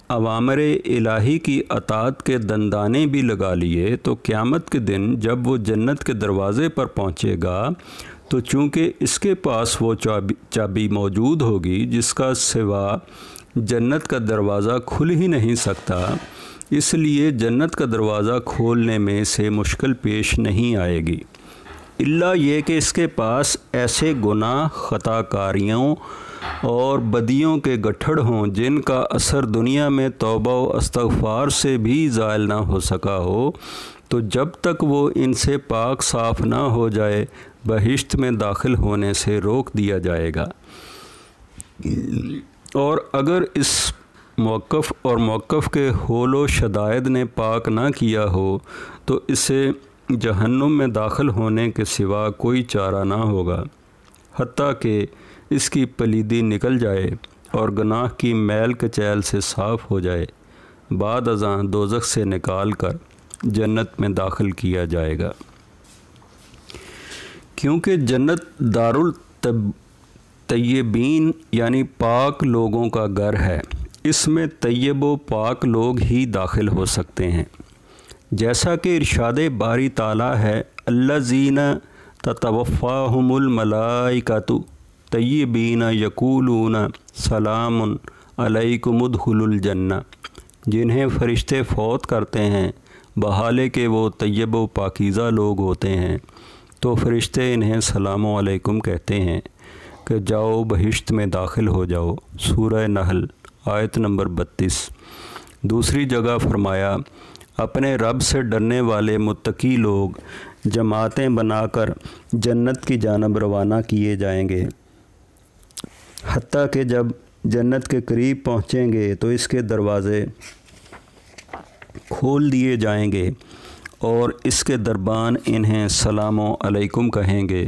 اوامر الہی کی اطاعت کے دندانے بھی لگا لیے تو قیامت کے دن جب وہ جنت کے دروازے پر پہنچے گا تو چونکہ اس کے پاس وہ چابی موجود ہوگی جس کا سوا جنت کا دروازہ کھل ہی نہیں سکتا، اس لیے جنت کا دروازہ کھولنے میں سے مشکل پیش نہیں آئے گی، الا یہ کہ اس کے پاس ایسے گناہ، خطا کاریوں اور بدیوں کے گٹھڑ ہوں جن کا اثر دنیا میں توبہ و استغفار سے بھی زائل نہ ہو سکا ہو، تو جب تک وہ ان سے پاک صاف نہ ہو جائے بہشت میں داخل ہونے سے روک دیا جائے گا۔ اور اگر اس موقف اور موقف کے حول و شدائد نے پاک نہ کیا ہو تو اسے جہنم میں داخل ہونے کے سوا کوئی چارہ نہ ہوگا، حتیٰ کہ اس کی پلیدی نکل جائے اور گناہ کی میل کچیل سے صاف ہو جائے، بعد ازاں دوزخ سے نکال کر جنت میں داخل کیا جائے گا۔ کیونکہ جنت دارالطیبین یعنی پاک لوگوں کا گھر ہے، اس میں طیب و پاک لوگ ہی داخل ہو سکتے ہیں، جیسا کہ ارشاد باری تعالیٰ ہے، الذین تتوفاہم الملائکۃ طیبین یقولون سلام علیکم ادخلوا الجنہ، جنہیں فرشتے فوت کرتے ہیں بحالے کہ وہ طیب و پاکیزہ لوگ ہوتے ہیں، تو فرشتے انہیں سلام علیکم کہتے ہیں کہ جاؤ بہشت میں داخل ہو جاؤ۔ سورہ نحل آیت نمبر 32۔ دوسری جگہ فرمایا، اپنے رب سے ڈرنے والے متقی لوگ جماعتیں بنا کر جنت کی جانب روانہ کیے جائیں گے، حتیٰ کہ جب جنت کے قریب پہنچیں گے تو اس کے دروازے کھول دیے جائیں گے اور اس کے دربان انہیں سلام علیکم کہیں گے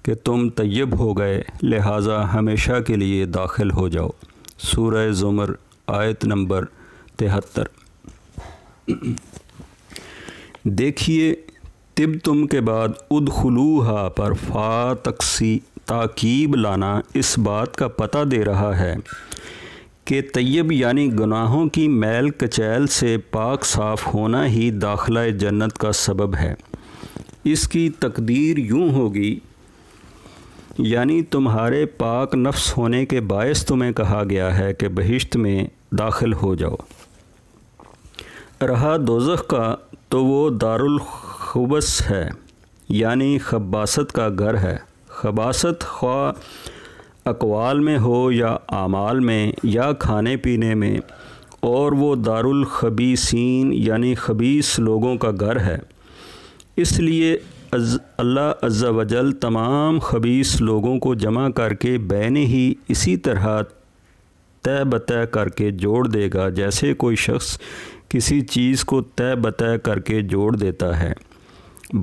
کہ تم طیب ہو گئے، لہٰذا ہمیشہ کے لیے داخل ہو جاؤ۔ سورہ زمر آیت نمبر 73۔ دیکھیے طب تم کے بعد ادخلوہا پر فا تاکیب لانا اس بات کا پتہ دے رہا ہے کہ طیب یعنی گناہوں کی میل کچیل سے پاک صاف ہونا ہی داخلہ جنت کا سبب ہے۔ اس کی تقدیر یوں ہوگی، یعنی تمہارے پاک نفس ہونے کے باعث تمہیں کہا گیا ہے کہ بہشت میں داخل ہو جاؤ۔ رہا دوزخ کا تو وہ دارالخبث ہے، یعنی خباثت کا گھر ہے۔ خباثت خواہ اقوال میں ہو یا اعمال میں یا کھانے پینے میں، اور وہ دارالخبیثین یعنی خبیث لوگوں کا گھر ہے۔ اس لیے اللہ عز و جل تمام خبیث لوگوں کو جمع کر کے بین ہی اسی طرح طے بطے کر کے جوڑ دے گا جیسے کوئی شخص کسی چیز کو طے بطے کر کے جوڑ دیتا ہے۔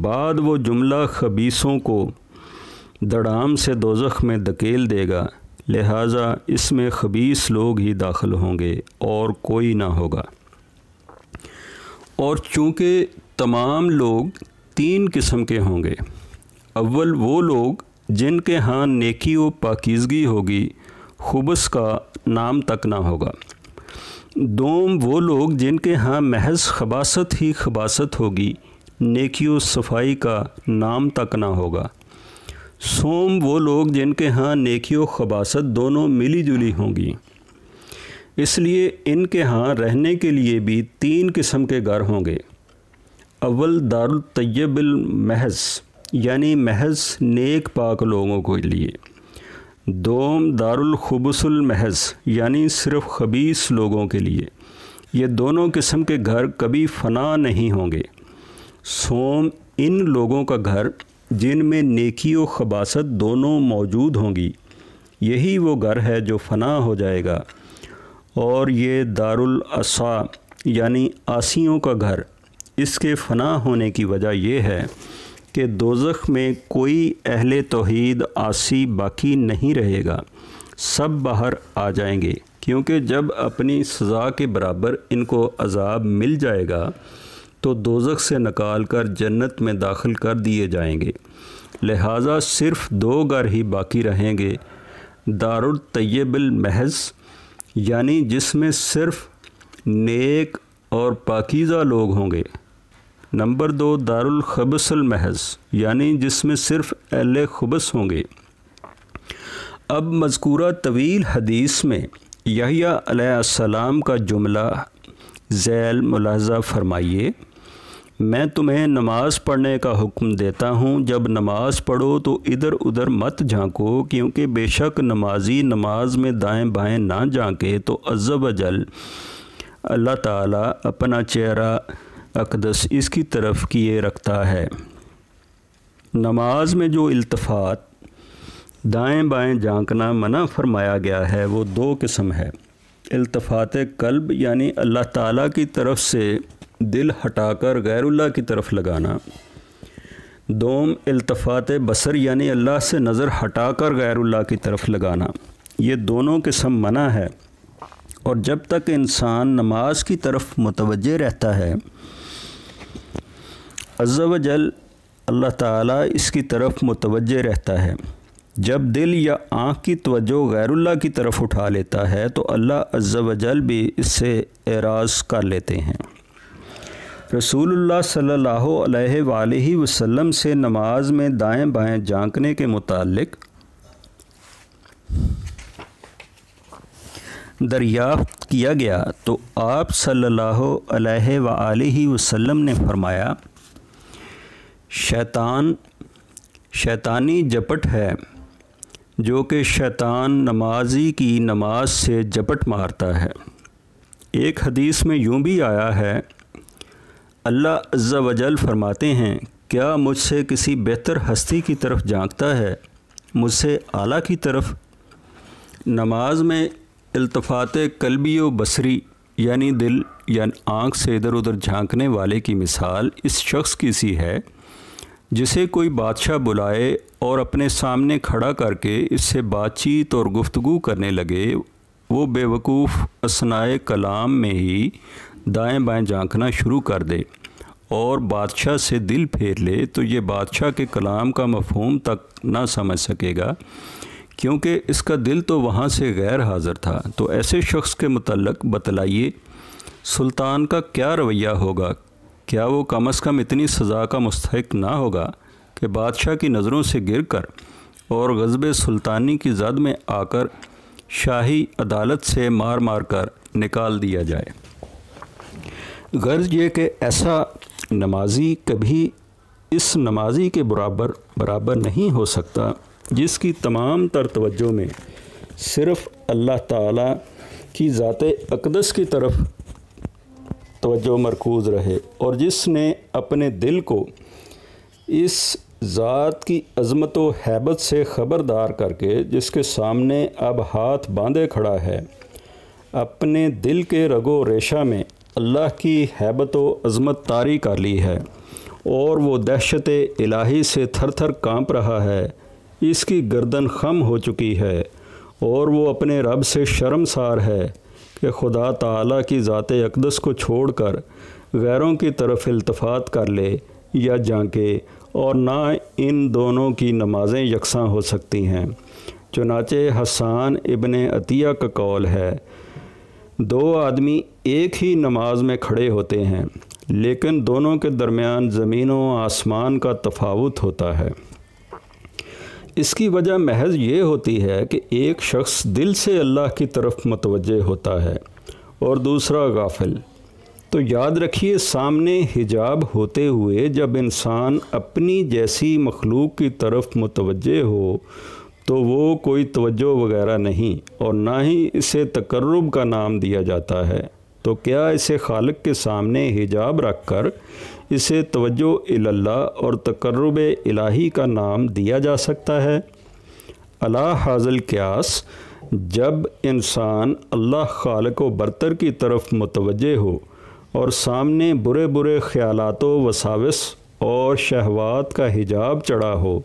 بعد وہ جملہ خبیثوں کو دڑام سے دوزخ میں دھکیل دے گا، لہٰذا اس میں خبیث لوگ ہی داخل ہوں گے اور کوئی نہ ہوگا۔ اور چونکہ تمام لوگ 3 قسم کے ہوں گے، اول وہ لوگ جن کے ہاں نیکی و پاکیزگی ہوگی، خبث کا نام تک نہ ہوگا۔ دوم وہ لوگ جن کے ہاں محض خباثت ہی خباثت ہوگی، نیکی و صفائی کا نام تک نہ ہوگا۔ سوم وہ لوگ جن کے ہاں نیکی و خباثت دونوں ملی جلی ہوں گی، اس لیے ان کے ہاں رہنے کے لیے بھی 3 قسم کے گھر ہوں گے۔ اول دارالطیب المحض یعنی محض نیک پاک لوگوں کے لیے۔ دوم دارالخبث المحض یعنی صرف خبیث لوگوں کے لیے۔ یہ دونوں قسم کے گھر کبھی فنا نہیں ہوں گے۔ سوم ان لوگوں کا گھر جن میں نیکی و خباثت دونوں موجود ہوں گی، یہی وہ گھر ہے جو فنا ہو جائے گا۔ اور یہ دارالعصا یعنی عاصیوں کا گھر، اس کے فنا ہونے کی وجہ یہ ہے کہ دوزخ میں کوئی اہل توحید عاصی باقی نہیں رہے گا، سب باہر آ جائیں گے، کیونکہ جب اپنی سزا کے برابر ان کو عذاب مل جائے گا تو دوزخ سے نکال کر جنت میں داخل کر دیے جائیں گے، لہٰذا صرف 2 گھر ہی باقی رہیں گے، دارالطیب المحض یعنی جس میں صرف نیک اور پاکیزہ لوگ ہوں گے۔ نمبر 2 دارالخبث المحض، یعنی جس میں صرف اہل خبث ہوں گے۔ اب مذکورہ طویل حدیث میں یحییٰ علیہ السلام کا جملہ ذیل ملاحظہ فرمائیے، میں تمہیں نماز پڑھنے کا حکم دیتا ہوں، جب نماز پڑھو تو ادھر ادھر مت جھانکو، کیونکہ بے شک نمازی نماز میں دائیں بائیں نہ جھانکے تو عز و جل اللہ تعالیٰ اپنا چہرہ اقدس اس کی طرف کیے رکھتا ہے۔ نماز میں جو التفات دائیں بائیں جھانکنا منع فرمایا گیا ہے وہ 2 قسم ہے۔ التفات قلب یعنی اللہ تعالیٰ کی طرف سے دل ہٹا کر غیر اللہ کی طرف لگانا۔ 2 التفات بصر یعنی اللہ سے نظر ہٹا کر غیر اللہ کی طرف لگانا۔ یہ دونوں قسم منع ہے، اور جب تک انسان نماز کی طرف متوجہ رہتا ہے عز و جل اللہ تعالیٰ اس کی طرف متوجہ رہتا ہے۔ جب دل یا آنکھ کی توجہ غیر اللہ کی طرف اٹھا لیتا ہے تو اللہ عز و جل بھی اس سے اعراض کر لیتے ہیں۔ رسول اللہ صلی اللہ علیہ وآلہ وسلم سے نماز میں دائیں بائیں جھانکنے کے متعلق دریافت کیا گیا تو آپ صلی اللہ علیہ وآلہ وسلم نے فرمایا، شیطانی جپٹ ہے جو کہ شیطان نمازی کی نماز سے جپٹ مارتا ہے۔ ایک حدیث میں یوں بھی آیا ہے، اللہ عز و جل فرماتے ہیں، کیا مجھ سے کسی بہتر ہستی کی طرف جھانکتا ہے، مجھ سے اعلیٰ کی طرف۔ نماز میں التفات قلبی و بصری یعنی دل یا آنکھ سے ادھر ادھر جھانکنے والے کی مثال اس شخص کی سی ہے جسے کوئی بادشاہ بلائے اور اپنے سامنے کھڑا کر کے اس سے بات چیت اور گفتگو کرنے لگے، وہ بے وقوف اثنائے کلام میں ہی دائیں بائیں جھانکنا شروع کر دے اور بادشاہ سے دل پھیر لے تو یہ بادشاہ کے کلام کا مفہوم تک نہ سمجھ سکے گا، کیونکہ اس کا دل تو وہاں سے غیر حاضر تھا۔ تو ایسے شخص کے متعلق بتلائیے سلطان کا کیا رویہ ہوگا؟ کیا وہ کم از کم اتنی سزا کا مستحق نہ ہوگا کہ بادشاہ کی نظروں سے گر کر اور غضب سلطانی کی زد میں آ کر شاہی عدالت سے مار مار کر نکال دیا جائے؟ غرض یہ کہ ایسا نمازی کبھی اس نمازی کے برابر نہیں ہو سکتا جس کی تمام تر توجہ میں صرف اللہ تعالیٰ کی ذات اقدس کی طرف توجہ مرکوز رہے، اور جس نے اپنے دل کو اس ذات کی عظمت و ہیبت سے خبردار کر کے جس کے سامنے اب ہاتھ باندھے کھڑا ہے، اپنے دل کے رگ و ریشہ میں اللہ کی ہیبت و عظمت طاری کر لی ہے، اور وہ دہشت الہی سے تھر تھر کانپ رہا ہے، اس کی گردن خم ہو چکی ہے، اور وہ اپنے رب سے شرمسار ہے کہ خدا تعالیٰ کی ذات اقدس کو چھوڑ کر غیروں کی طرف التفات کر لے یا جھانکے، اور نہ ان دونوں کی نمازیں یکساں ہو سکتی ہیں۔ چنانچہ حسان ابن عطیہ کا قول ہے، 2 آدمی ایک ہی نماز میں کھڑے ہوتے ہیں لیکن دونوں کے درمیان زمین و آسمان کا تفاوت ہوتا ہے۔ اس کی وجہ محض یہ ہوتی ہے کہ ایک شخص دل سے اللہ کی طرف متوجہ ہوتا ہے اور دوسرا غافل۔ تو یاد رکھیے، سامنے حجاب ہوتے ہوئے جب انسان اپنی جیسی مخلوق کی طرف متوجہ ہو تو وہ کوئی توجہ وغیرہ نہیں، اور نہ ہی اسے تقرب کا نام دیا جاتا ہے۔ تو کیا اسے خالق کے سامنے حجاب رکھ کر اسے توجہ اللہ اور تقرب الہی کا نام دیا جا سکتا ہے؟ علی حاصل قیاس، جب انسان اللہ خالق و برتر کی طرف متوجہ ہو اور سامنے برے برے خیالات و وساوس اور شہوات کا حجاب چڑھا ہو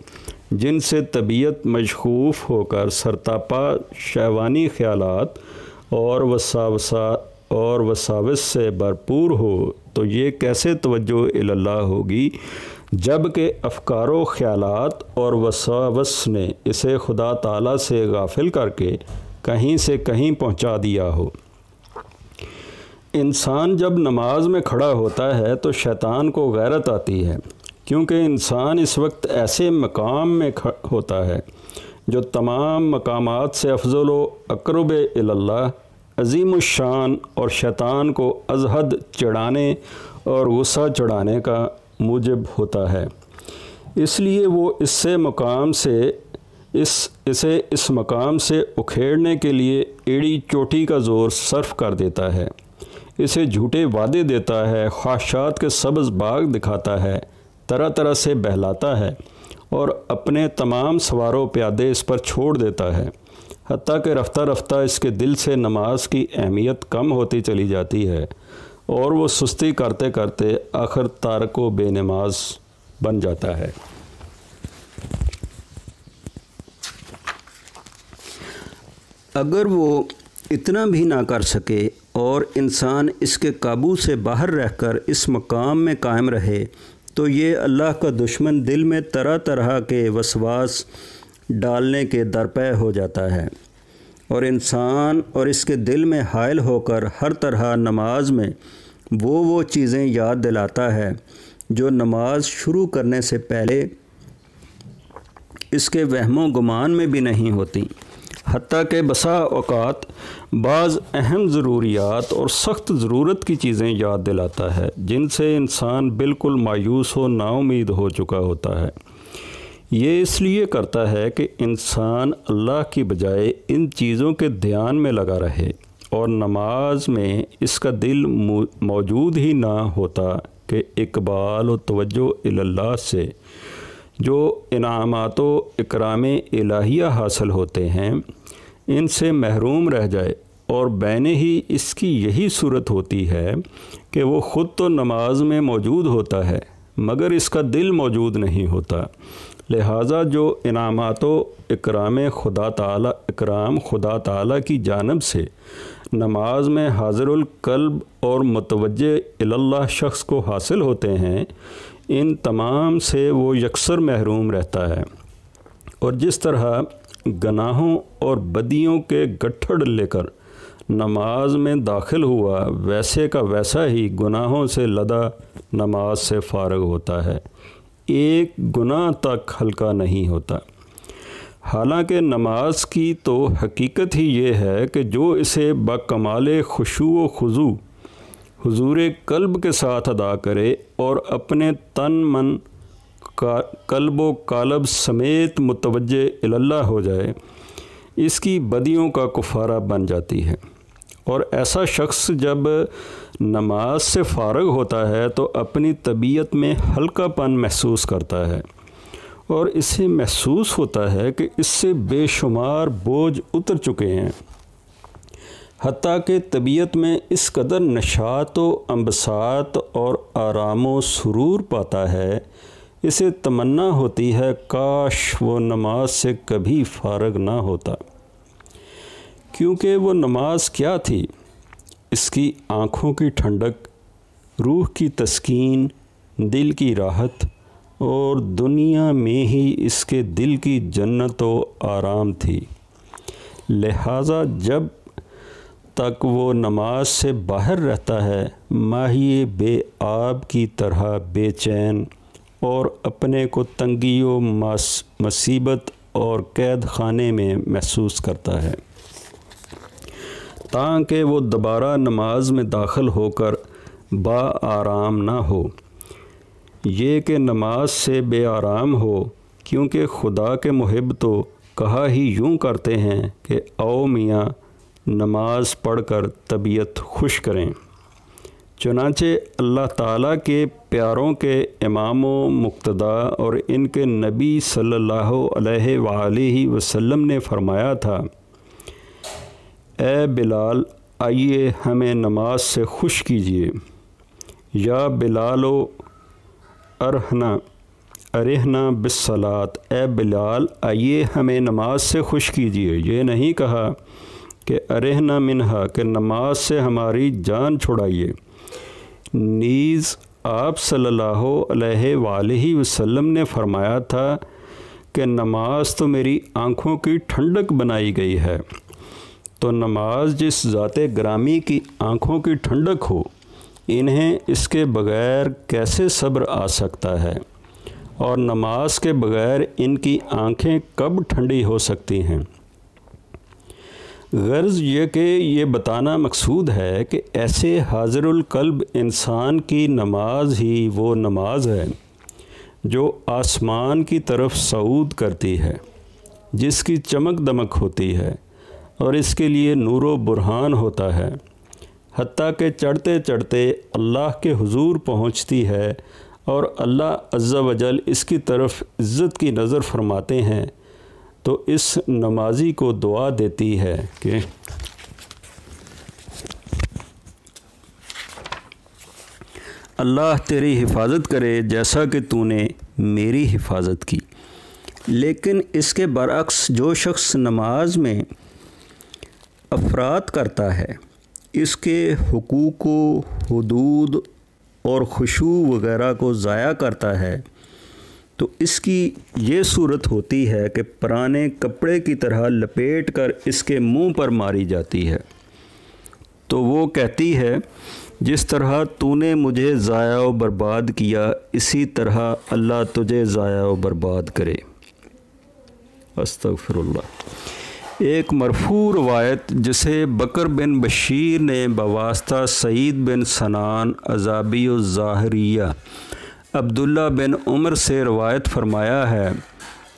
جن سے طبیعت مشغوف ہو کر سرتاپا شہوانی خیالات اور وساوس سے بھرپور ہو، تو یہ کیسے توجہ اللہ ہوگی جب کہ افکار و خیالات اور وساوس نے اسے خدا تعالیٰ سے غافل کر کے کہیں سے کہیں پہنچا دیا ہو۔ انسان جب نماز میں کھڑا ہوتا ہے تو شیطان کو غیرت آتی ہے، کیونکہ انسان اس وقت ایسے مقام میں ہوتا ہے جو تمام مقامات سے افضل و اقرب اللہ، عظیم الشان، اور شیطان کو از حد چڑھانے اور غصہ چڑھانے کا موجب ہوتا ہے۔ اس لیے وہ اسے اس مقام سے اکھیڑنے کے لیے ایڑی چوٹی کا زور صرف کر دیتا ہے، اسے جھوٹے وعدے دیتا ہے، خواہشات کے سبز باغ دکھاتا ہے، طرح طرح سے بہلاتا ہے اور اپنے تمام سوار و پیادے اس پر چھوڑ دیتا ہے، حتیٰ کہ رفتہ رفتہ اس کے دل سے نماز کی اہمیت کم ہوتی چلی جاتی ہے اور وہ سستی کرتے کرتے آخر تارک و بے نماز بن جاتا ہے۔ اگر وہ اتنا بھی نہ کر سکے اور انسان اس کے قابو سے باہر رہ کر اس مقام میں قائم رہے تو یہ اللہ کا دشمن دل میں طرح طرح کے وسواس ڈالنے کے درپے ہو جاتا ہے، اور انسان اور اس کے دل میں حائل ہو کر ہر طرح نماز میں وہ چیزیں یاد دلاتا ہے جو نماز شروع کرنے سے پہلے اس کے وہم و گمان میں بھی نہیں ہوتی، حتیٰ کہ بسا اوقات بعض اہم ضروریات اور سخت ضرورت کی چیزیں یاد دلاتا ہے جن سے انسان بالکل مایوس و نا امید ہو چکا ہوتا ہے۔ یہ اس لیے کرتا ہے کہ انسان اللہ کی بجائے ان چیزوں کے دھیان میں لگا رہے، اور نماز میں اس کا دل موجود ہی نہ ہوتا کہ اقبال و توجہ اللہ سے جو انعامات و اکرام الہیہ حاصل ہوتے ہیں ان سے محروم رہ جائے، اور بین ہی اس کی یہی صورت ہوتی ہے کہ وہ خود تو نماز میں موجود ہوتا ہے مگر اس کا دل موجود نہیں ہوتا۔ لہٰذا جو انعامات و اکرام خدا تعالیٰ کی جانب سے نماز میں حاضر القلب اور متوجہ اللہ شخص کو حاصل ہوتے ہیں، ان تمام سے وہ یکسر محروم رہتا ہے، اور جس طرح گناہوں اور بدیوں کے گٹھڑ لے کر نماز میں داخل ہوا ویسے کا ویسا ہی گناہوں سے لدا نماز سے فارغ ہوتا ہے، ایک گناہ تک ہلکا نہیں ہوتا۔ حالانکہ نماز کی تو حقیقت ہی یہ ہے کہ جو اسے بکمال خشوع و خضوع حضور قلب کے ساتھ ادا کرے اور اپنے تن من قلب و قالب سمیت متوجہ اللہ ہو جائے، اس کی بدیوں کا کفارہ بن جاتی ہے۔ اور ایسا شخص جب نماز سے فارغ ہوتا ہے تو اپنی طبیعت میں ہلکا پن محسوس کرتا ہے، اور اسے محسوس ہوتا ہے کہ اس سے بے شمار بوجھ اتر چکے ہیں، حتیٰ کہ طبیعت میں اس قدر نشاط و انبساط اور آرام و سرور پاتا ہے، اسے تمنا ہوتی ہے کاش وہ نماز سے کبھی فارغ نہ ہوتا۔ کیونکہ وہ نماز کیا تھی؟ اس کی آنکھوں کی ٹھنڈک، روح کی تسکین، دل کی راحت، اور دنیا میں ہی اس کے دل کی جنت و آرام تھی۔ لہٰذا جب تک وہ نماز سے باہر رہتا ہے ماہی بے آب کی طرح بے چین اور اپنے کو تنگی و مصیبت اور قید خانے میں محسوس کرتا ہے، تاکہ وہ دوبارہ نماز میں داخل ہو کر با آرام نہ ہو، یہ کہ نماز سے بے آرام ہو، کیونکہ خدا کے محب تو کہا ہی یوں کرتے ہیں کہ آؤ میاں نماز پڑھ کر طبیعت خوش کریں۔ چنانچہ اللہ تعالیٰ کے پیاروں کے امام و مقتدا اور ان کے نبی صلی اللہ علیہ وآلہ وسلم نے فرمایا تھا، اے بلال آئیے ہمیں نماز سے خوش کیجیے، یا بلال و ارحنا بالصلاۃ، اے بلال آئیے ہمیں نماز سے خوش کیجیے۔ یہ نہیں کہا کہ ارحنا منہا کہ نماز سے ہماری جان چھڑائیے، نیز آپ صلی اللہ علیہ وآلہ وسلم نے فرمایا تھا کہ نماز تو میری آنکھوں کی ٹھنڈک بنائی گئی ہے، تو نماز جس ذات گرامی کی آنکھوں کی ٹھنڈک ہو، انہیں اس کے بغیر کیسے صبر آ سکتا ہے، اور نماز کے بغیر ان کی آنکھیں کب ٹھنڈی ہو سکتی ہیں؟ غرض یہ کہ یہ بتانا مقصود ہے کہ ایسے حاضر القلب انسان کی نماز ہی وہ نماز ہے جو آسمان کی طرف صعود کرتی ہے، جس کی چمک دمک ہوتی ہے اور اس کے لیے نور و برہان ہوتا ہے، حتیٰ کہ چڑھتے چڑھتے اللہ کے حضور پہنچتی ہے اور اللہ عز و جل اس کی طرف عزت کی نظر فرماتے ہیں تو اس نمازی کو دعا دیتی ہے کہ اللہ تیری حفاظت کرے جیسا کہ تو نے میری حفاظت کی۔ لیکن اس کے برعکس جو شخص نماز میں افراط کرتا ہے، اس کے حقوق و حدود اور خشوع وغیرہ کو ضائع کرتا ہے، تو اس کی یہ صورت ہوتی ہے کہ پرانے کپڑے کی طرح لپیٹ کر اس کے منہ پر ماری جاتی ہے۔ تو وہ کہتی ہے جس طرح تو نے مجھے ضائع و برباد کیا، اسی طرح اللہ تجھے ضائع و برباد کرے۔ استغفر اللہ۔ ایک مرفوع روایت جسے بکر بن بشیر نے بواسطہ سعید بن سنان عذابی الظاہریہ عبداللہ بن عمر سے روایت فرمایا ہے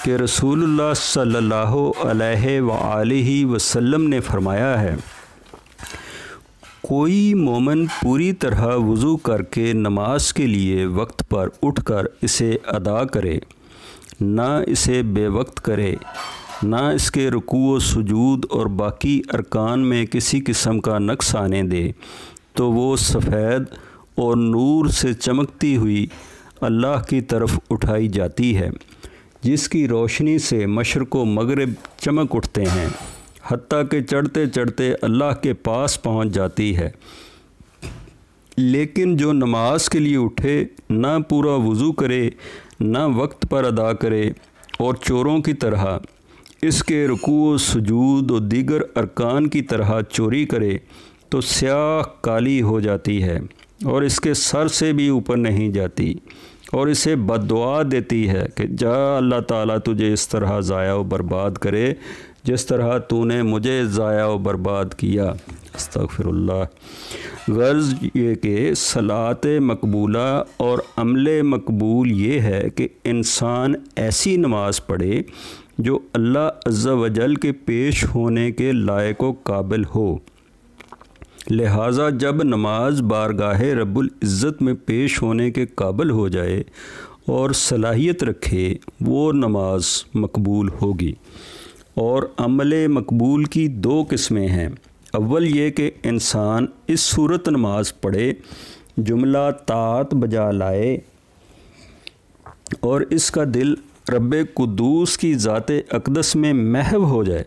کہ رسول اللہ صلی اللہ علیہ وآلہ وسلم نے فرمایا ہے، کوئی مومن پوری طرح وضو کر کے نماز کے لیے وقت پر اٹھ کر اسے ادا کرے، نہ اسے بے وقت کرے، نہ اس کے رکوع و سجود اور باقی ارکان میں کسی قسم کا نقص آنے دے، تو وہ سفید اور نور سے چمکتی ہوئی اللہ کی طرف اٹھائی جاتی ہے، جس کی روشنی سے مشرق و مغرب چمک اٹھتے ہیں، حتیٰ کہ چڑھتے چڑھتے اللہ کے پاس پہنچ جاتی ہے۔ لیکن جو نماز کے لیے اٹھے، نہ پورا وضو کرے، نہ وقت پر ادا کرے، اور چوروں کی طرح اس کے رکوع و سجود و دیگر ارکان کی طرح چوری کرے، تو سیاہ کالی ہو جاتی ہے اور اس کے سر سے بھی اوپر نہیں جاتی، اور اسے بد دعا دیتی ہے کہ جا اللہ تعالیٰ تجھے اس طرح ضائع و برباد کرے جس طرح تو نے مجھے ضائع و برباد کیا۔ استغفر اللہ۔ غرض یہ کہ صلاۃ مقبولہ اور عمل مقبول یہ ہے کہ انسان ایسی نماز پڑھے جو اللہ عز و جل کے پیش ہونے کے لائق و قابل ہو۔ لہٰذا جب نماز بارگاہ رب العزت میں پیش ہونے کے قابل ہو جائے اور صلاحیت رکھے، وہ نماز مقبول ہوگی۔ اور عمل مقبول کی دو قسمیں ہیں۔ اول یہ کہ انسان اس صورت نماز پڑھے، جملہ طاعت بجا لائے اور اس کا دل رب قدوس کی ذات اقدس میں محو ہو جائے،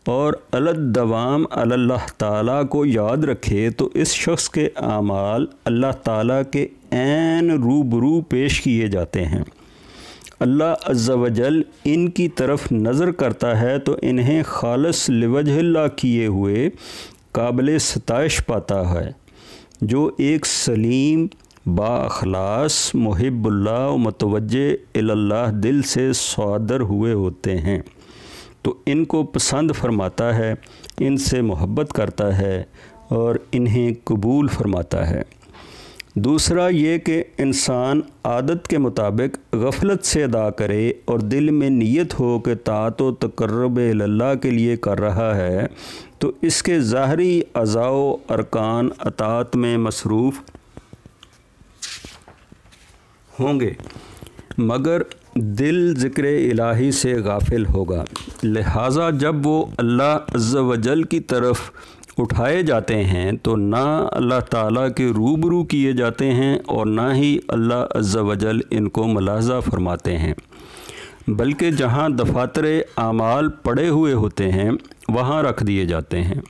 اور الدوام اللہ تعالیٰ کو یاد رکھے، تو اس شخص کے اعمال اللہ تعالیٰ کے عین روبرو پیش کیے جاتے ہیں۔ اللہ عز و جل ان کی طرف نظر کرتا ہے تو انہیں خالص لوجہ اللہ کیے ہوئے قابل ستائش پاتا ہے، جو ایک سلیم با اخلاص محب اللہ و متوجہ اللہ دل سے صادر ہوئے ہوتے ہیں، تو ان کو پسند فرماتا ہے، ان سے محبت کرتا ہے اور انہیں قبول فرماتا ہے۔ دوسرا یہ کہ انسان عادت کے مطابق غفلت سے ادا کرے اور دل میں نیت ہو کہ طاعت و تقرب اللہ کے لیے کر رہا ہے، تو اس کے ظاہری اعضاء و ارکان اطاعت میں مصروف ہوں گے، مگر دل ذکر الہی سے غافل ہوگا۔ لہٰذا جب وہ اللہ عز و جل کی طرف اٹھائے جاتے ہیں تو نہ اللہ تعالیٰ کے روبرو کیے جاتے ہیں اور نہ ہی اللہ عز و جل ان کو ملاحظہ فرماتے ہیں، بلکہ جہاں دفاتر اعمال پڑے ہوئے ہوتے ہیں وہاں رکھ دیے جاتے ہیں،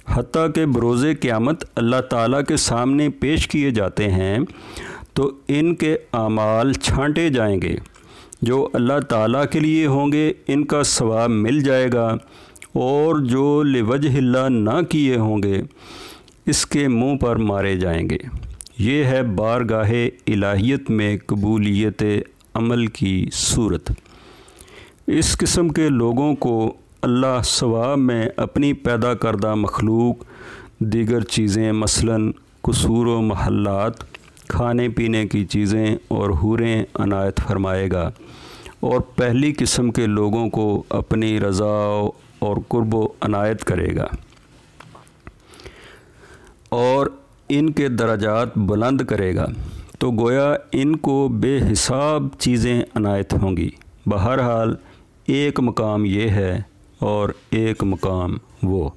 حتیٰ کہ بروز قیامت اللہ تعالیٰ کے سامنے پیش کیے جاتے ہیں تو ان کے اعمال چھانٹے جائیں گے۔ جو اللہ تعالیٰ کے لیے ہوں گے ان کا ثواب مل جائے گا، اور جو لوجہ اللہ نہ کیے ہوں گے اس کے منہ پر مارے جائیں گے۔ یہ ہے بارگاہ الہیت میں قبولیت عمل کی صورت۔ اس قسم کے لوگوں کو اللہ ثواب میں اپنی پیدا کردہ مخلوق، دیگر چیزیں مثلاً قصور و محلات، کھانے پینے کی چیزیں اور حوریں عنایت فرمائے گا، اور پہلی قسم کے لوگوں کو اپنی رضا اور قرب و عنایت کرے گا، اور ان کے درجات بلند کرے گا، تو گویا ان کو بے حساب چیزیں عنایت ہوں گی۔ بہرحال ایک مقام یہ ہے اور ایک مقام وہ۔